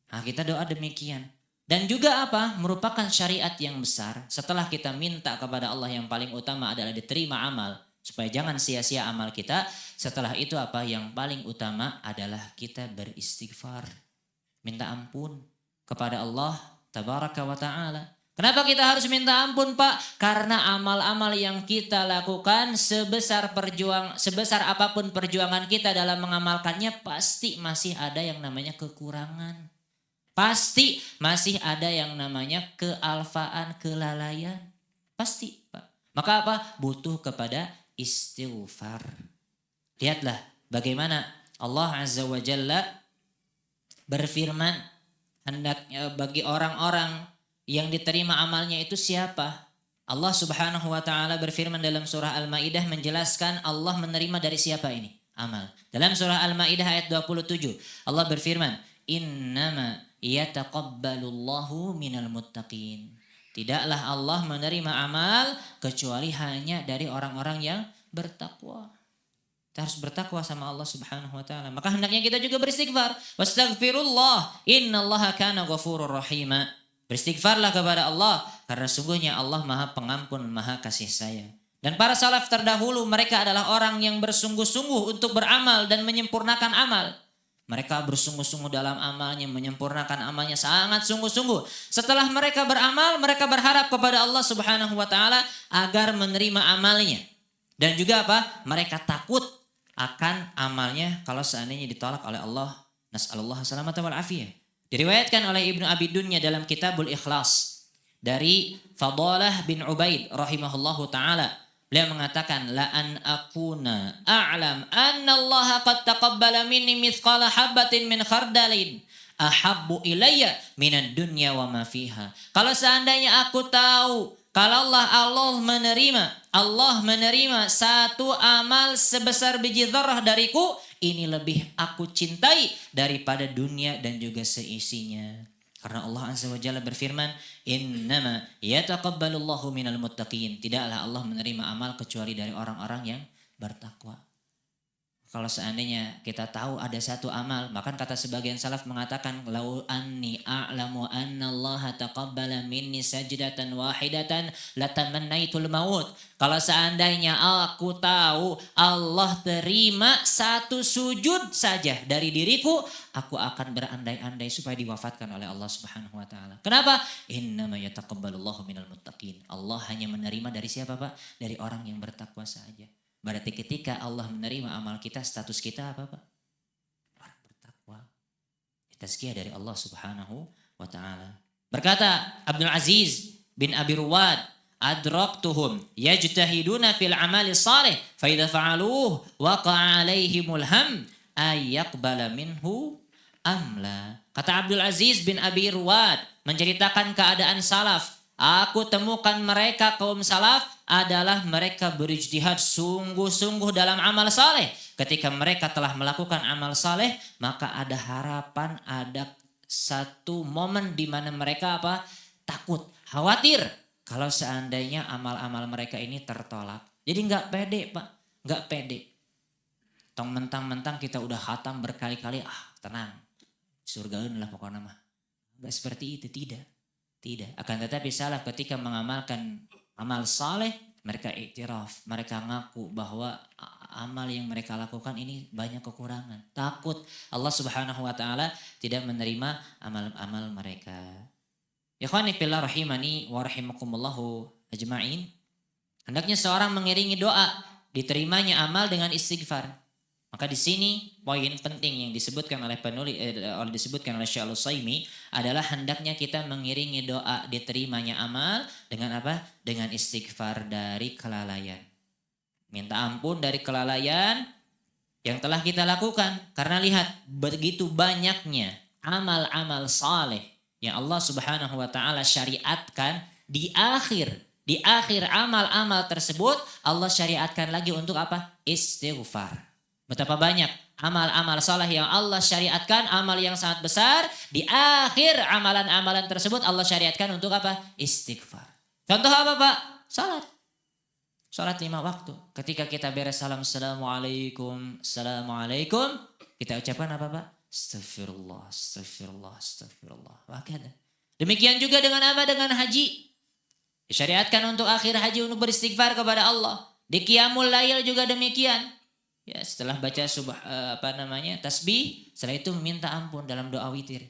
Nah, kita doa demikian. Dan juga apa? Merupakan syariat yang besar. Setelah kita minta kepada Allah, yang paling utama adalah diterima amal. Supaya jangan sia-sia amal kita. Setelah itu apa? Yang paling utama adalah kita beristighfar. Minta ampun kepada Allah Tabaraka wa Ta'ala. Kenapa kita harus minta ampun, Pak? Karena amal-amal yang kita lakukan sebesar apapun perjuangan kita dalam mengamalkannya, pasti masih ada yang namanya kekurangan. Pasti masih ada yang namanya kealfaan, kelalaian. Pasti, Pak. Maka apa? Butuh kepada istighfar. Lihatlah bagaimana Allah Azza wa Jalla berfirman, hendaknya bagi orang-orang yang diterima amalnya itu siapa? Allah Subhanahu wa Ta'ala berfirman dalam surah Al-Maidah menjelaskan Allah menerima dari siapa ini? Amal. Dalam surah Al-Maidah ayat 27 Allah berfirman, innama yataqabbalullahu minal muttaqin. Tidaklah Allah menerima amal kecuali hanya dari orang-orang yang bertakwa. Kita harus bertakwa sama Allah Subhanahu wa Ta'ala. Maka hendaknya kita juga beristighfar. Wastaghfirullah, innallaha kana ghafurur rahima. Beristighfarlah kepada Allah karena sungguhnya Allah Maha Pengampun, Maha Kasih Sayang. Dan para salaf terdahulu, mereka adalah orang yang bersungguh-sungguh untuk beramal dan menyempurnakan amal. Mereka bersungguh-sungguh dalam amalnya, menyempurnakan amalnya sangat sungguh-sungguh. Setelah mereka beramal, mereka berharap kepada Allah Subhanahu wa Ta'ala agar menerima amalnya. Dan juga apa? Mereka takut akan amalnya kalau seandainya ditolak oleh Allah. Nas'alullah salamata wal afiyah. Diriwayatkan oleh Ibnu Abi Dunya dalam Kitabul Ikhlas dari Fadalah bin Ubaid rahimahullahu taala. Beliau mengatakan, la an akuna a'lam anna Allah qad taqabbala minni mithqala habatin min khardalin ahabbu ilayya minad dunya wa ma fiha. Kalau seandainya aku tahu Kalau Allah menerima satu amal sebesar biji dzarrah dariku, ini lebih aku cintai daripada dunia dan juga seisinya. Karena Allah Azza wa Jalla berfirman, "Innama yataqabbalullahu minal muttaqin." Tidaklah Allah menerima amal kecuali dari orang-orang yang bertakwa. Kalau seandainya kita tahu ada satu amal, maka kata sebagian salaf mengatakan, "Lau anni a'lamu anna Allah taqabbala minni sajdatan wahidatan latamannaitul maut." Kalau seandainya aku tahu Allah terima satu sujud saja dari diriku, aku akan berandai-andai supaya diwafatkan oleh Allah Subhanahu wa taala. Kenapa? Innama yataqabbalullahu minal muttaqin. Allah hanya menerima dari siapa, Pak? Dari orang yang bertakwa saja. Berarti ketika Allah menerima amal kita, status kita apa, Pak? Orang bertakwa. Tazkiyah dari Allah Subhanahu wa taala. Berkata Abdul Aziz bin Abi Ruwad, "Adraktuhum yajtahiduna fil amali salih, fa idza fa'aluhu waqa'a 'alaihimul ham ay yaqbala minhu amla." Kata Abdul Aziz bin Abi Ruwad menceritakan keadaan salaf. Aku temukan mereka kaum salaf adalah mereka berijtihad sungguh-sungguh dalam amal saleh. Ketika mereka telah melakukan amal saleh, maka ada harapan, ada satu momen di mana mereka takut, khawatir kalau seandainya amal-amal mereka ini tertolak. Jadi nggak pede, Pak, nggak pede. Tong mentang-mentang kita udah khatam berkali-kali, tenang, surgaun lah pokoknya mah. Nggak seperti itu, tidak. Tidak. Akan tetapi salaf ketika mengamalkan amal saleh, mereka iktiraf, mereka ngaku bahwa amal yang mereka lakukan ini banyak kekurangan. Takut Allah Subhanahu wa taala tidak menerima amal-amal mereka. Ikhwani fillah rahimani wa rahimakumullahu ajma'in. Hendaknya seorang mengiringi doa diterimanya amal dengan istighfar. Maka di sini poin penting yang disebutkan oleh penulis disebutkan oleh Syekh Al-Utsaimin adalah hendaknya kita mengiringi doa diterimanya amal dengan apa? Dengan istighfar dari kelalaian. Minta ampun dari kelalaian yang telah kita lakukan. Karena lihat begitu banyaknya amal-amal saleh yang Allah Subhanahu wa taala syariatkan di akhir amal-amal tersebut Allah syariatkan lagi untuk apa? Istighfar. Betapa banyak amal-amal saleh yang Allah syariatkan, amal yang sangat besar. Di akhir amalan-amalan tersebut Allah syariatkan untuk apa? Istighfar. Contoh apa, Pak? Salat. Salat 5 waktu. Ketika kita beres salam, Assalamualaikum, Assalamualaikum. Kita ucapkan apa, Pak? Astagfirullah, astagfirullah, astagfirullah. Wakada. Demikian juga dengan apa? Dengan haji. Disyariatkan untuk akhir haji untuk beristighfar kepada Allah. Di Qiyamul Lail juga demikian. Ya, setelah baca tasbih, setelah itu minta ampun dalam doa witir.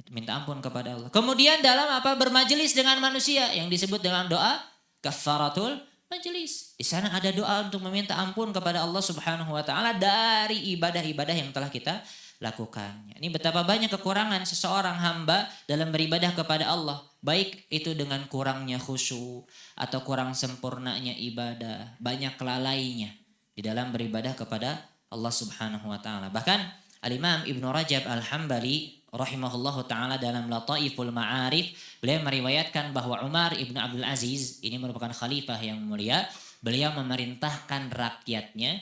Minta ampun kepada Allah. Kemudian dalam bermajelis dengan manusia yang disebut dengan doa kafaratul majelis. Di sana ada doa untuk meminta ampun kepada Allah Subhanahu wa taala dari ibadah-ibadah yang telah kita lakukan. Ini betapa banyak kekurangan seseorang hamba dalam beribadah kepada Allah. Baik itu dengan kurangnya khusyuk atau kurang sempurnanya ibadah, banyak kelalainya di dalam beribadah kepada Allah Subhanahu wa taala. Bahkan Al-Imam Ibnu Rajab Al-Hambali rahimahullahu taala dalam Lataiful Ma'arif, beliau meriwayatkan bahwa Umar Ibnu Abdul Aziz ini merupakan khalifah yang mulia. Beliau memerintahkan rakyatnya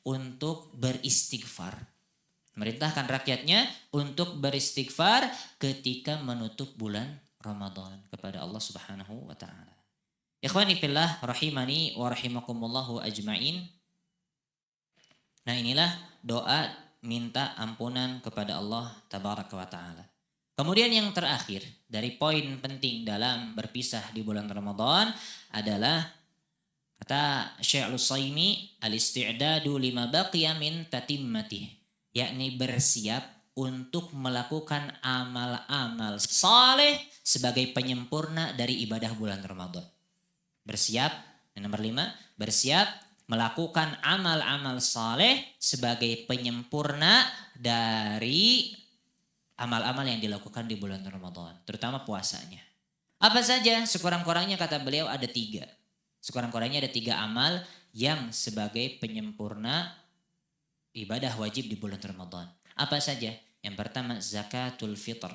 untuk beristighfar. Memerintahkan rakyatnya untuk beristighfar ketika menutup bulan Ramadan kepada Allah Subhanahu wa taala. Ikhwani fillah rahimani wa rahimakumullahu ajma'in. Nah, inilah doa minta ampunan kepada Allah tabaraka wa taala. Kemudian yang terakhir dari poin penting dalam berpisah di bulan Ramadan adalah kata Syekh Al-Utsaimin, al-isti'dadu lima baqiya min tatimmatih, yakni bersiap untuk melakukan amal-amal saleh sebagai penyempurna dari ibadah bulan Ramadan. Bersiap, yang nomor 5, bersiap melakukan amal-amal saleh sebagai penyempurna dari amal-amal yang dilakukan di bulan Ramadan, terutama puasanya. Apa saja? Sekurang-kurangnya kata beliau ada 3. Sekurang-kurangnya ada 3 amal yang sebagai penyempurna ibadah wajib di bulan Ramadan. Apa saja? Yang pertama zakatul fitr.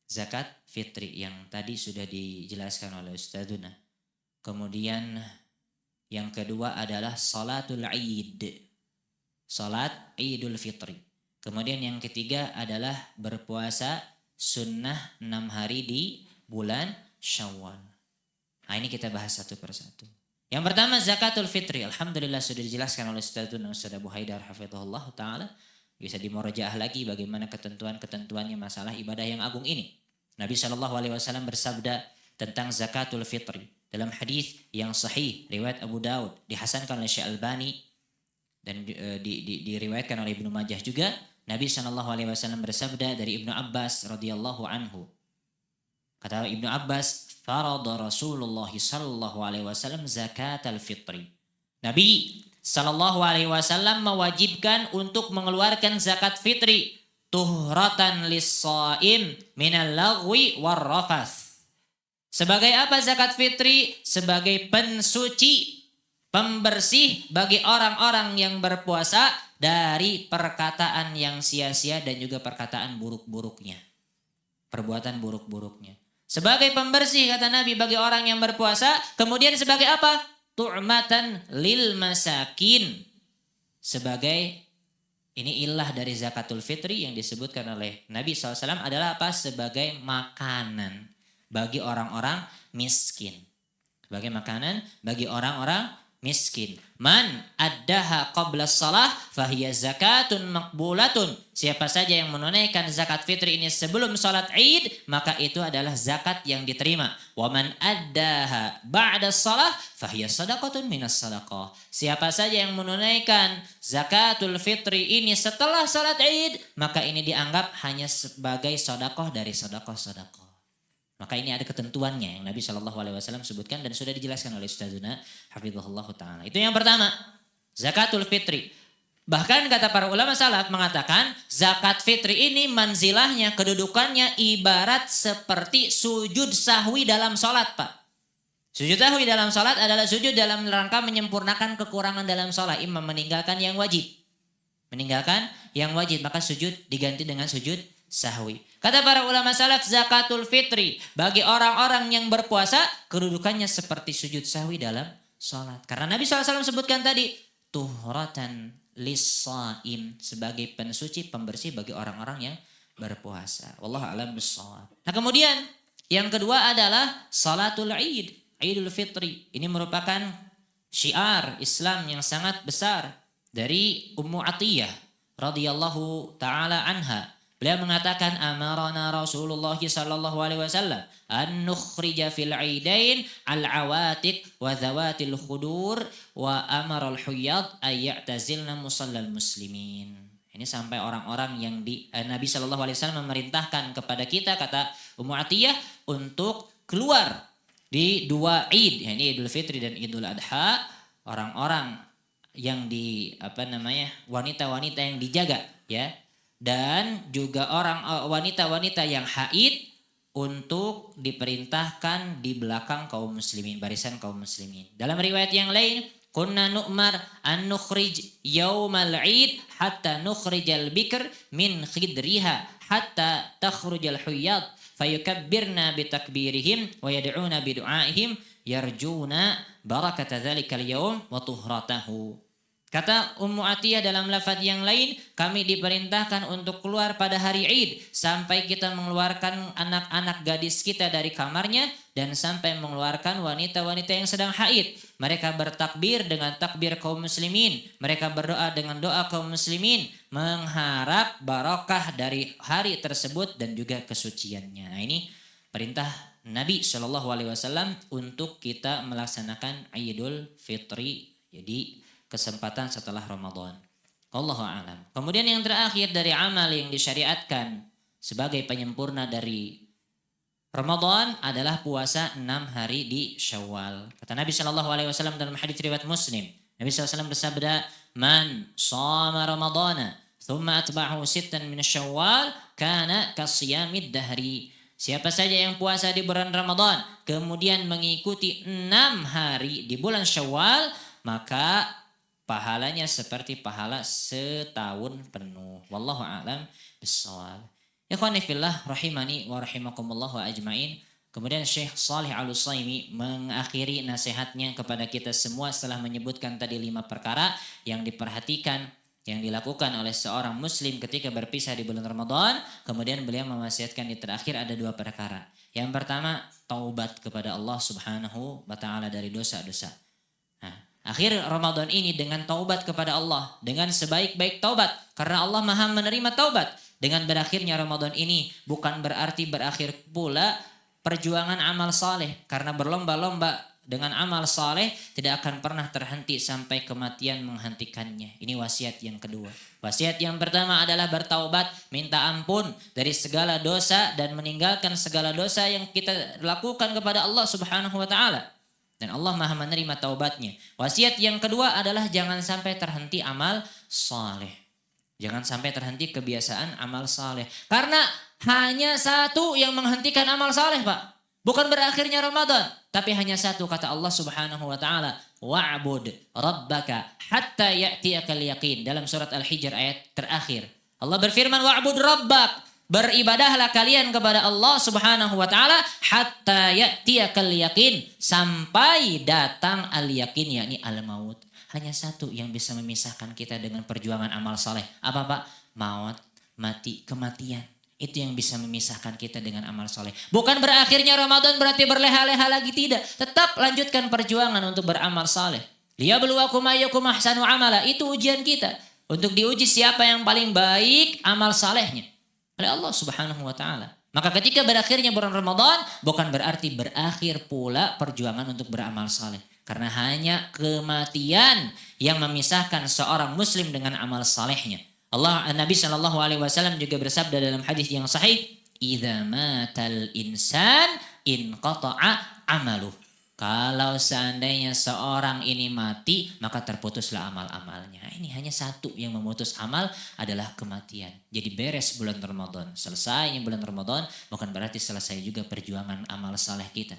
zakat fitri yang tadi sudah dijelaskan oleh Ustadzuna. Kemudian yang kedua adalah salatul Id. Salat Idul Fitri. Kemudian yang ketiga adalah berpuasa sunnah 6 hari di bulan Syawal. Nah, ini kita bahas satu persatu. Yang pertama zakatul fitri. Alhamdulillah sudah dijelaskan oleh Ustadzuna Ustadz Abu Haidar hafizahullah ta'ala. Bisa dimurajaah lagi bagaimana ketentuan-ketentuannya masalah ibadah yang agung ini. Nabi SAW bersabda tentang zakatul fitri. Dalam hadis yang sahih, riwayat Abu Daud, dihasankan oleh Syekh Albani, dan diriwayatkan oleh Ibnu Majah juga. Nabi SAW bersabda dari Ibnu Abbas radhiyallahu anhu. Kata Ibnu Abbas, farada Rasulullah sallallahu alaihi wasallam zakatal fitri. Nabi sallallahu alaihi wasallam mewajibkan untuk mengeluarkan zakat fitri tuhratan lis-shaim minal lagwi warrafath. Sebagai apa zakat fitri? Sebagai pensuci, pembersih bagi orang-orang yang berpuasa dari perkataan yang sia-sia dan juga perkataan buruk-buruknya. Perbuatan buruk-buruknya. Sebagai pembersih kata Nabi bagi orang yang berpuasa. Kemudian sebagai apa? Tu'matan lil masakin. Sebagai, ini ilah dari zakatul fitri yang disebutkan oleh Nabi SAW adalah apa? Sebagai makanan bagi orang-orang miskin. Sebagai makanan bagi orang-orang miskin. Man addaha qabla shalah fahiya zakatun maqbulatun. Siapa saja yang menunaikan zakat fitri ini sebelum salat Id, maka itu adalah zakat yang diterima. Wa man addaha ba'da shalah fahiya sadaqatun minas sadaqah. Siapa saja yang menunaikan zakatul fitri ini setelah salat Id, maka ini dianggap hanya sebagai sedekah dari sedekah-sedekah. Maka ini ada ketentuannya yang Nabi SAW sebutkan dan sudah dijelaskan oleh Ustadzuna hafizahullah ta'ala. Itu yang pertama, zakatul fitri. Bahkan kata para ulama salaf mengatakan zakat fitri ini manzilahnya, kedudukannya ibarat seperti sujud sahwi dalam sholat, Pak. Sujud sahwi dalam sholat adalah sujud dalam rangka menyempurnakan kekurangan dalam sholat. Imam meninggalkan yang wajib. Meninggalkan yang wajib, maka sujud diganti dengan sujud sahwi. Kata para ulama salaf, zakatul fitri bagi orang-orang yang berpuasa kedudukannya seperti sujud sahwi dalam sholat. Karena Nabi SAW sebutkan tadi, tuhratan lis-shaim, sebagai pensuci, pembersih bagi orang-orang yang berpuasa. Wallahu a'lam bishawab. Nah kemudian yang kedua adalah salatul Id, Idul Fitri. Ini merupakan syiar Islam yang sangat besar dari Ummu Atiyah radhiyallahu taala anha. Beliau mengatakan amarana Rasulullah sallallahu alaihi wasallam an nukhrija fil aidain al-awatiq wa dhawatil khudur wa amara al-huyad ay ya'tazilna musallal muslimin. Ini sampai orang-orang yang Nabi sallallahu alaihi wasallam memerintahkan kepada kita, kata Ummu Atiyah, untuk keluar di dua Id, yakni Idul Fitri dan Idul Adha, orang-orang yang wanita-wanita yang dijaga, ya. Dan juga wanita-wanita yang haid untuk diperintahkan di belakang kaum muslimin, barisan kaum muslimin. Dalam riwayat yang lain, kunna nu'mar an nukhrij yaumal id hatta nukhrijal bikr min khidriha hatta takhrujal huyyad fayukabbirna bitakbirihim wa yad'una bidu'aihim yarjuna barakata dzalikal yaum wa tuhratahu. Kata Ummu Atiyah dalam lafaz yang lain, kami diperintahkan untuk keluar pada hari Id sampai kita mengeluarkan anak-anak gadis kita dari kamarnya dan sampai mengeluarkan wanita-wanita yang sedang haid. Mereka bertakbir dengan takbir kaum muslimin, mereka berdoa dengan doa kaum muslimin, mengharap barakah dari hari tersebut dan juga kesuciannya. Nah, ini perintah Nabi SAW untuk kita melaksanakan Idul Fitri. Jadi kesempatan setelah Ramadan. Allahu a'lam. Kemudian yang terakhir dari amal yang disyariatkan sebagai penyempurna dari Ramadan adalah puasa 6 hari di Syawal. Kata Nabi SAW dalam hadits riwayat Muslim, Nabi SAW bersabda, "Man shama Ramadana, thumma atba'ahu sittan min Syawal, kana kasiyamid dahri." Siapa saja yang puasa di bulan Ramadan, kemudian mengikuti 6 hari di bulan Syawal, maka pahalanya seperti pahala setahun penuh. Wallahu a'lam bishawab. Ikhwani fillah rahimani wa rahimakumullah wa ajmain. Kemudian Syekh Shalih Al-Utsaimin mengakhiri nasihatnya kepada kita semua setelah menyebutkan tadi 5 perkara yang diperhatikan, yang dilakukan oleh seorang muslim ketika berpisah di bulan Ramadan. Kemudian beliau mewasiatkan di terakhir ada 2 perkara. Yang pertama, taubat kepada Allah Subhanahu wa taala dari dosa-dosa. Nah, akhir Ramadan ini dengan taubat kepada Allah, dengan sebaik-baik taubat, karena Allah Maha menerima taubat. Dengan berakhirnya Ramadan ini bukan berarti berakhir pula perjuangan amal saleh, karena berlomba-lomba dengan amal saleh tidak akan pernah terhenti sampai kematian menghentikannya. Ini wasiat yang kedua. Wasiat yang pertama adalah bertaubat, minta ampun dari segala dosa dan meninggalkan segala dosa yang kita lakukan kepada Allah Subhanahu wa taala. Dan Allah Maha menerima taubatnya. Wasiat yang kedua adalah jangan sampai terhenti amal saleh. Jangan sampai terhenti kebiasaan amal saleh. Karena hanya satu yang menghentikan amal saleh, Pak. Bukan berakhirnya Ramadan, tapi hanya satu, kata Allah Subhanahu wa taala, wa'bud rabbaka hatta ya'tiyakal yaqin, dalam surat Al-Hijr ayat terakhir. Allah berfirman, wa'bud rabbak, beribadahlah kalian kepada Allah Subhanahu wa taala hatta ya'tiyakal yaqin, sampai datang al-yaqin, yakni al-maut. Hanya satu yang bisa memisahkan kita dengan perjuangan amal saleh. Apa, Pak? Maut, mati, kematian. Itu yang bisa memisahkan kita dengan amal soleh. Bukan berakhirnya Ramadan berarti berleha-leha lagi, tidak. Tetap lanjutkan perjuangan untuk beramal soleh. Liyabluwakum ayyukum ahsanu amala. Itu ujian kita. Untuk diuji siapa yang paling baik amal salehnya oleh Allah Subhanahu wa taala. Maka ketika berakhirnya bulan Ramadan bukan berarti berakhir pula perjuangan untuk beramal saleh. Karena hanya kematian yang memisahkan seorang muslim dengan amal salehnya. Nabi Shallallahu Alaihi Wasallam juga bersabda dalam hadis yang sahih, "Idza matal insan inqata'a amaluh." Kalau seandainya seorang ini mati, maka terputuslah amal-amalnya. Ini hanya satu yang memutus amal adalah kematian. Jadi beres bulan Ramadan. Selesainya bulan Ramadan bukan berarti selesai juga perjuangan amal saleh kita.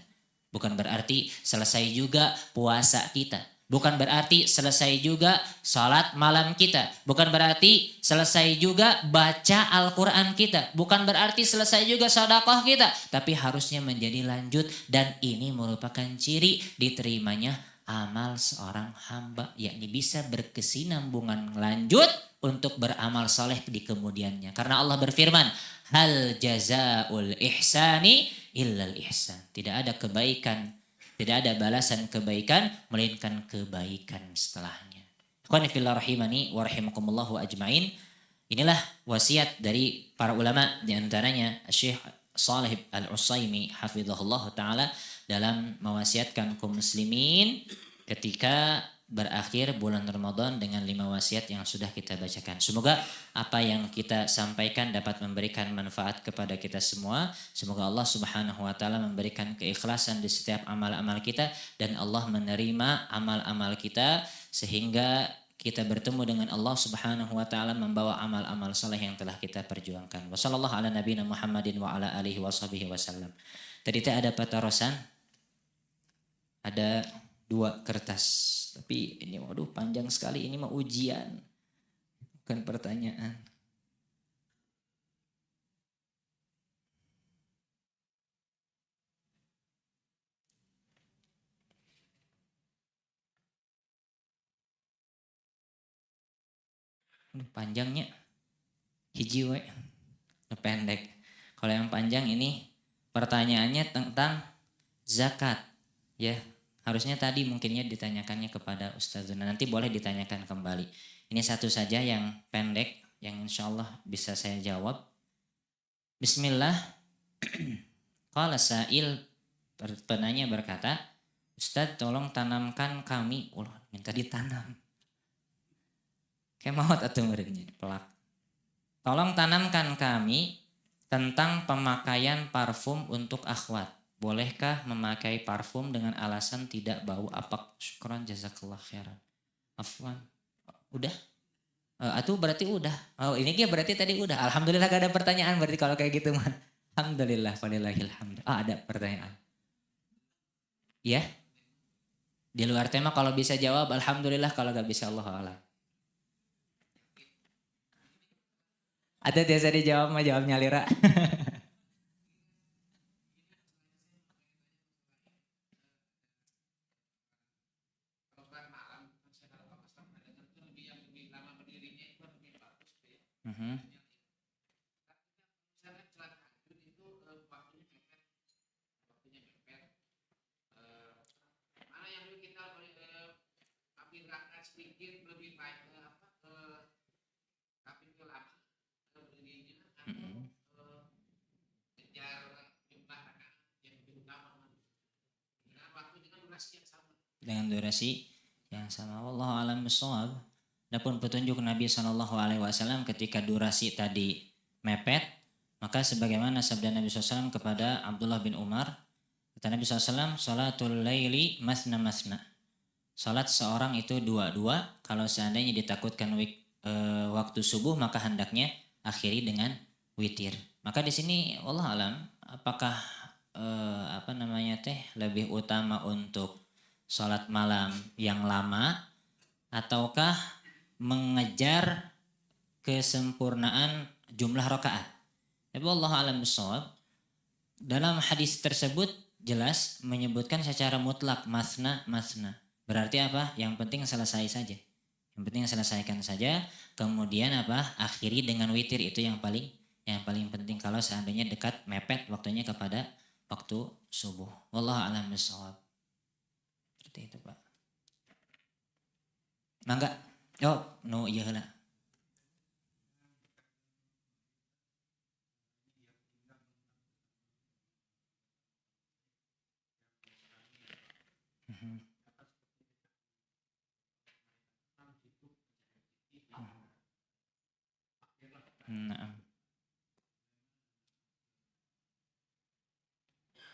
Bukan berarti selesai juga puasa kita. Bukan berarti selesai juga salat malam kita. Bukan berarti selesai juga baca Al-Quran kita. Bukan berarti selesai juga sedekah kita. Tapi harusnya menjadi lanjut. Dan ini merupakan ciri diterimanya amal seorang hamba. Yakni bisa berkesinambungan lanjut untuk beramal soleh di kemudiannya. Karena Allah berfirman, hal jazaul ihsani illal ihsan. Tidak ada kebaikan, tidak ada balasan kebaikan melainkan kebaikan setelahnya. Ikhwani fillah rahimani wa rahimakumullah wa ajmain. Inilah wasiat dari para ulama, di antaranya Syekh Shalih Al-Utsaimin hafizahullah taala dalam mewasiatkan kaum muslimin ketika berakhir bulan Ramadan dengan 5 wasiat yang sudah kita bacakan. Semoga apa yang kita sampaikan dapat memberikan manfaat kepada kita semua. Semoga Allah Subhanahu wa taala memberikan keikhlasan di setiap amal-amal kita dan Allah menerima amal-amal kita sehingga kita bertemu dengan Allah Subhanahu wa taala membawa amal-amal saleh yang telah kita perjuangkan. Wassallallahu ala nabiyina Muhammadin wa ala alihi washabihi wasallam. Tadi ada patarosan. Ada 2 kertas. Tapi ini waduh panjang sekali, ini mah ujian. Bukan pertanyaan. Panjangnya hiji we, pendek. Kalau yang panjang ini pertanyaannya tentang zakat, ya. Harusnya tadi mungkinnya ditanyakannya kepada Ustazuna. Nanti boleh ditanyakan kembali. Ini satu saja yang pendek, yang insya Allah bisa saya jawab. Bismillah. Qala sa'il, penanya berkata, Ustaz tolong tanamkan kami. Minta ditanam. Kayak maut atau muridnya, pelak. Tolong tanamkan kami tentang pemakaian parfum untuk akhwat. Bolehkah memakai parfum dengan alasan tidak bau apak? Syukran jazakallah khairan. Afwan. Udah? Itu berarti udah. Oh ini dia berarti tadi udah. Alhamdulillah gak ada pertanyaan berarti kalau kayak gitu man. Alhamdulillah. Walillahilhamd. Ada pertanyaan. Ya? Di luar tema kalau bisa jawab alhamdulillah, kalau gak bisa Allah alam. Atau biasa dijawab mah jawabnya Lira. Mhm. Mhm. Dengan durasi yang sama. Wallahu a'lam bishawab. Adapun petunjuk Nabi Shallallahu Alaihi Wasallam ketika durasi tadi mepet, maka sebagaimana sabda Nabi SAW kepada Abdullah bin Umar, kata Nabi SAW, salatul laili masna masna. Salat seorang itu dua-dua. Kalau seandainya ditakutkan waktu subuh, maka hendaknya akhiri dengan witir. Maka di sini Allah alam, apakah apa namanya teh lebih utama untuk salat malam yang lama ataukah mengejar kesempurnaan jumlah rakaat? Tapi Allah alam bisawab. Dalam hadis tersebut jelas menyebutkan secara mutlak masna masna. Berarti apa? Yang penting selesai saja. Yang penting selesaikan saja. Kemudian apa? Akhiri dengan witir, itu yang paling penting kalau seandainya dekat mepet waktunya kepada waktu subuh. Wallahu a'lam bishawab. Seperti itu, Pak. Mangga. Oh, no iya lah. Nah.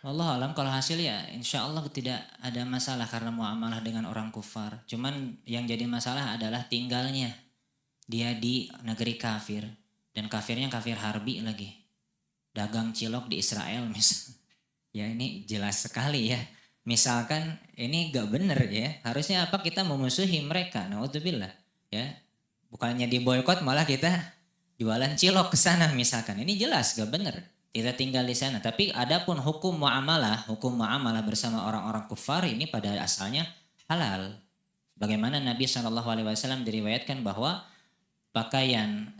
Allah alam kalau hasil ya insya Allah tidak ada masalah karena muamalah dengan orang kufar. Cuman yang jadi masalah adalah tinggalnya dia di negeri kafir. Dan kafirnya kafir harbi lagi. Dagang cilok di Israel misalnya. Ya ini jelas sekali ya. Misalkan ini gak bener ya. Harusnya apa, kita memusuhi mereka. Naudzubillah ya. Bukannya diboykot malah kita jualan cilok ke sana misalkan. Ini jelas gak bener. Kita tinggal di sana. Tapi adapun hukum muamalah bersama orang-orang kufar ini pada asalnya halal. Bagaimana Nabi SAW diriwayatkan bahwa pakaian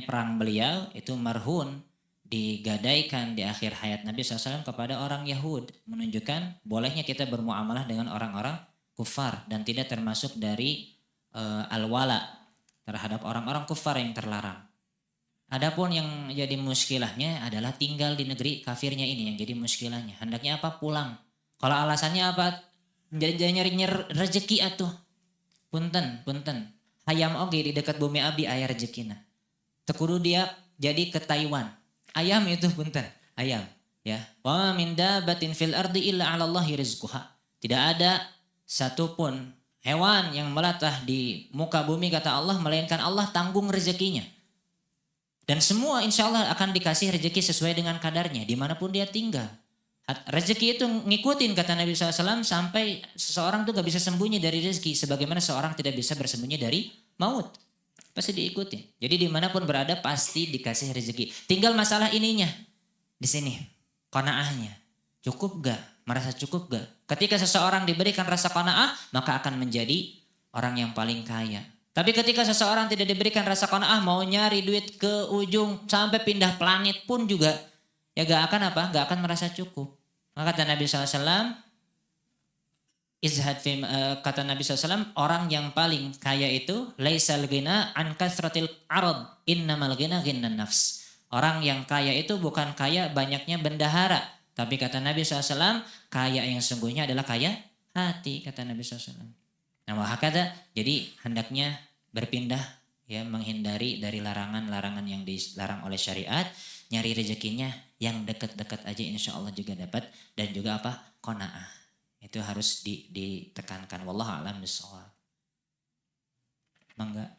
perang beliau itu marhun, digadaikan di akhir hayat Nabi SAW kepada orang Yahud, menunjukkan bolehnya kita bermuamalah dengan orang-orang kufar dan tidak termasuk dari al-wala terhadap orang-orang kufar yang terlarang. Adapun yang jadi muskilahnya adalah tinggal di negeri kafirnya ini yang jadi muskilahnya. Hendaknya apa? Pulang. Kalau alasannya apa? Nyari rezeki atuh. Punten. Hayam oge di dekat bumi abdi aya rezekina. Tekudu dia jadi ke Taiwan. Ayam itu punten. Ayam. Ya. Wa min dabatin fil ardi illa 'ala Allahi rizquha. Tidak ada satupun hewan yang melatah di muka bumi kata Allah melainkan Allah tanggung rezekinya. Dan semua insya Allah akan dikasih rezeki sesuai dengan kadarnya dimanapun dia tinggal. Rezeki itu ngikutin kata Nabi SAW sampai seseorang tuh gak bisa sembunyi dari rezeki. Sebagaimana seorang tidak bisa bersembunyi dari maut. Pasti diikutin. Jadi dimanapun berada pasti dikasih rezeki. Tinggal masalah ininya. Di sini. Qanaahnya. Cukup gak? Merasa cukup gak? Ketika seseorang diberikan rasa qanaah maka akan menjadi orang yang paling kaya. Tapi ketika seseorang tidak diberikan rasa qanaah, mau nyari duit ke ujung sampai pindah planet pun juga ya gak akan apa? Gak akan merasa cukup. Maka kata Nabi SAW, kata Nabi SAW, orang yang paling kaya itu laisal ghina an kasratil arad, innamal ghina ghinan nafs. Orang yang kaya itu bukan kaya banyaknya bendahara, tapi kata Nabi SAW, kaya yang sungguhnya adalah kaya hati, kata Nabi SAW. Nah, kata jadi hendaknya berpindah ya, menghindari dari larangan-larangan yang dilarang oleh syariat, nyari rezekinya yang dekat-dekat aja insya Allah juga dapat, dan juga apa? Qanaah. Itu harus ditekankan. Wallahu a'lam bishawab. Mangga.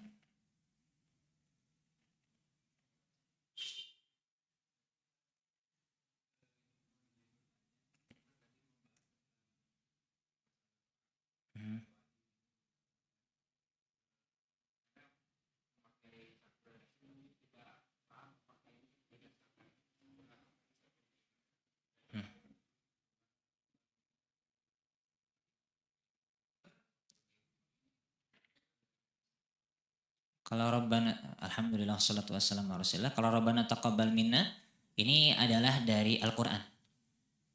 Hmm. Kalau Rabbana, Alhamdulillah, salatu wassalamu ala Rasulillah. Kalau Rabbana taqabbal minna, ini adalah dari Al-Quran.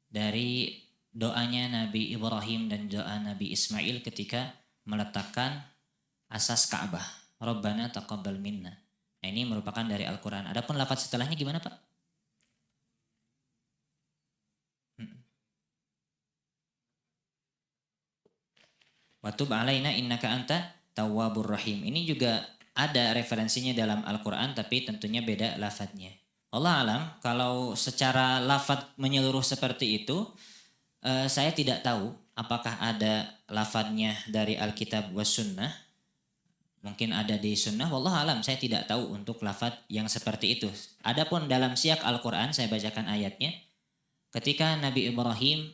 Dari doanya Nabi Ibrahim dan doa Nabi Ismail ketika meletakkan asas Ka'bah. Rabbana taqabbal minna. Nah, ini merupakan dari Al-Quran. Adapun lafaz setelahnya gimana, Pak? Watub alaina innaka anta tawwabur rahim. Ini juga ada referensinya dalam Al-Quran, tapi tentunya beda lafadznya. Allah alam, kalau secara lafadz menyeluruh seperti itu, saya tidak tahu apakah ada lafadznya dari Alkitab was sunnah. Mungkin ada di sunnah, wallahu alam, saya tidak tahu untuk lafadz yang seperti itu. Adapun dalam siyak Al-Quran, saya bacakan ayatnya. Ketika Nabi Ibrahim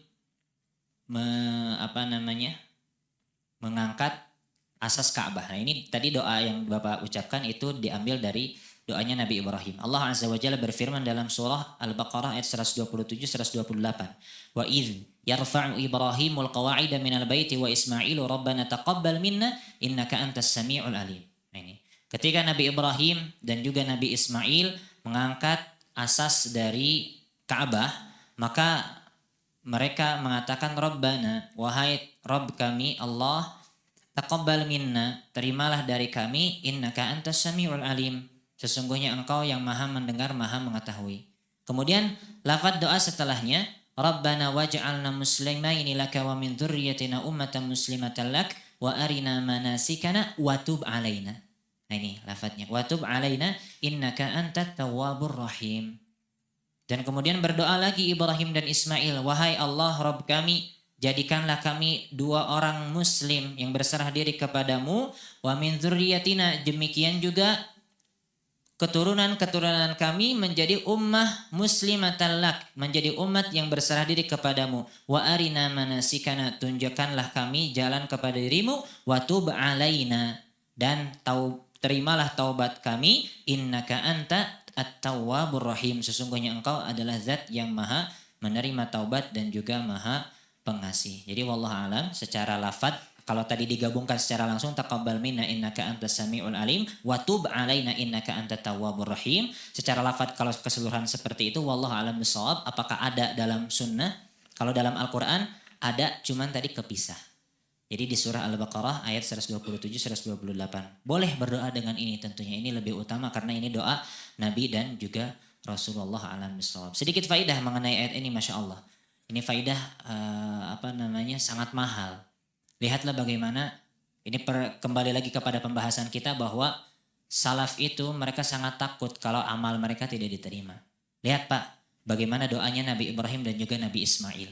mengangkat asas Ka'bah. Nah, ini tadi doa yang Bapak ucapkan itu diambil dari doanya Nabi Ibrahim. Allah Azza wa Jalla berfirman dalam surah Al-Baqarah ayat 127-128. Wa idh yarfa'u Ibrahimul qawa'ida minal baiti wa Ismailu rabbana taqabbal minna innaka antas sami'ul alim. Nah, ini. Ketika Nabi Ibrahim dan juga Nabi Ismail mengangkat asas dari Ka'bah, maka mereka mengatakan Rabbana, wahai Rabb kami Allah, taqabbal minna, terimalah dari kami, innaka antas sami'ul alim, sesungguhnya engkau yang maha mendengar, maha mengetahui. Kemudian lafaz doa setelahnya, Rabbana waj'alna muslimaini laka wa min dzurriyyatina ummatan muslimatan lak wa arina manasikana wa tub alaina. Nah, ini lafaznya, wa tub alaina innaka antat tawwabur rahim. Dan kemudian berdoa lagi Ibrahim dan Ismail, wahai Allah Rabb kami, jadikanlah kami dua orang muslim yang berserah diri kepadamu, wa min dzurriyyatina, demikian juga keturunan-keturunan kami menjadi ummah muslimatan lak, menjadi umat yang berserah diri kepadamu, wa arina manasikana, tunjukkanlah kami jalan kepada dirimu, wa tub alaina, dan terimalah taubat kami, innaka anta at-tawwabur rahim, sesungguhnya engkau adalah zat yang maha menerima taubat dan juga maha pengasih. Jadi wallahu alam, secara lafaz kalau tadi digabungkan secara langsung taqabbal minna innaka antas samiul alim wa tub alaina innaka antat tawwabur rahim, secara lafaz kalau keseluruhan seperti itu wallahu alam bissawab. Apakah ada dalam sunnah? Kalau dalam Al-Qur'an ada, cuman tadi kepisah. Jadi di surah Al-Baqarah ayat 127-128. Boleh berdoa dengan ini tentunya. Ini lebih utama karena ini doa Nabi dan juga Rasulullah alam bisawab. Sedikit faidah mengenai ayat ini, Masya Allah. Ini faidah sangat mahal. Lihatlah bagaimana, ini kembali lagi kepada pembahasan kita bahwa salaf itu mereka sangat takut kalau amal mereka tidak diterima. Lihat Pak, bagaimana doanya Nabi Ibrahim dan juga Nabi Ismail.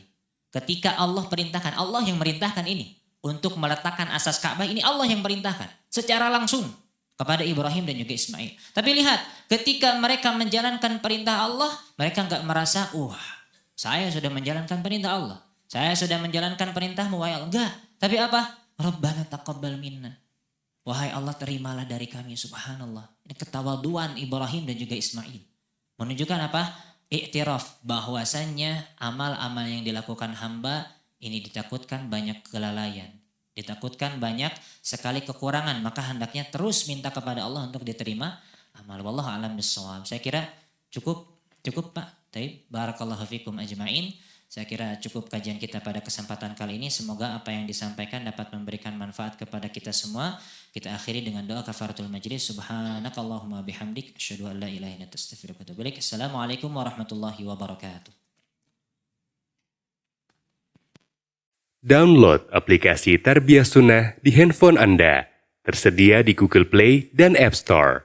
Ketika Allah perintahkan, Allah yang merintahkan ini. Untuk meletakkan asas Ka'bah ini Allah yang perintahkan secara langsung kepada Ibrahim dan juga Ismail. Tapi lihat, ketika mereka menjalankan perintah Allah, mereka enggak merasa, saya sudah menjalankan perintah Allah. Saya sudah menjalankan perintahmu, wahai Allah. Enggak. Tapi apa? Rabbana taqabbal minna. Wahai Allah, terimalah dari kami, subhanallah. Ini ketawaduan Ibrahim dan juga Ismail. Menunjukkan apa? Iktiraf bahwasannya amal-amal yang dilakukan hamba ini ditakutkan banyak kelalaian, ditakutkan banyak sekali kekurangan, maka hendaknya terus minta kepada Allah untuk diterima amal. Wallahu a'lam bissawab. Saya kira cukup Pak. Taib, barakallahu fikum ajmain. Saya kira cukup kajian kita pada kesempatan kali ini. Semoga apa yang disampaikan dapat memberikan manfaat kepada kita semua. Kita akhiri dengan doa kafaratul majlis. Subhanakallahumma bihamdik, asyhadu an la ilaha illa anta astaghfiruka wa atubu ilaik. Assalamualaikum warahmatullahi wabarakatuh. Download aplikasi Tarbiyah Sunnah di handphone Anda. Tersedia di Google Play dan App Store.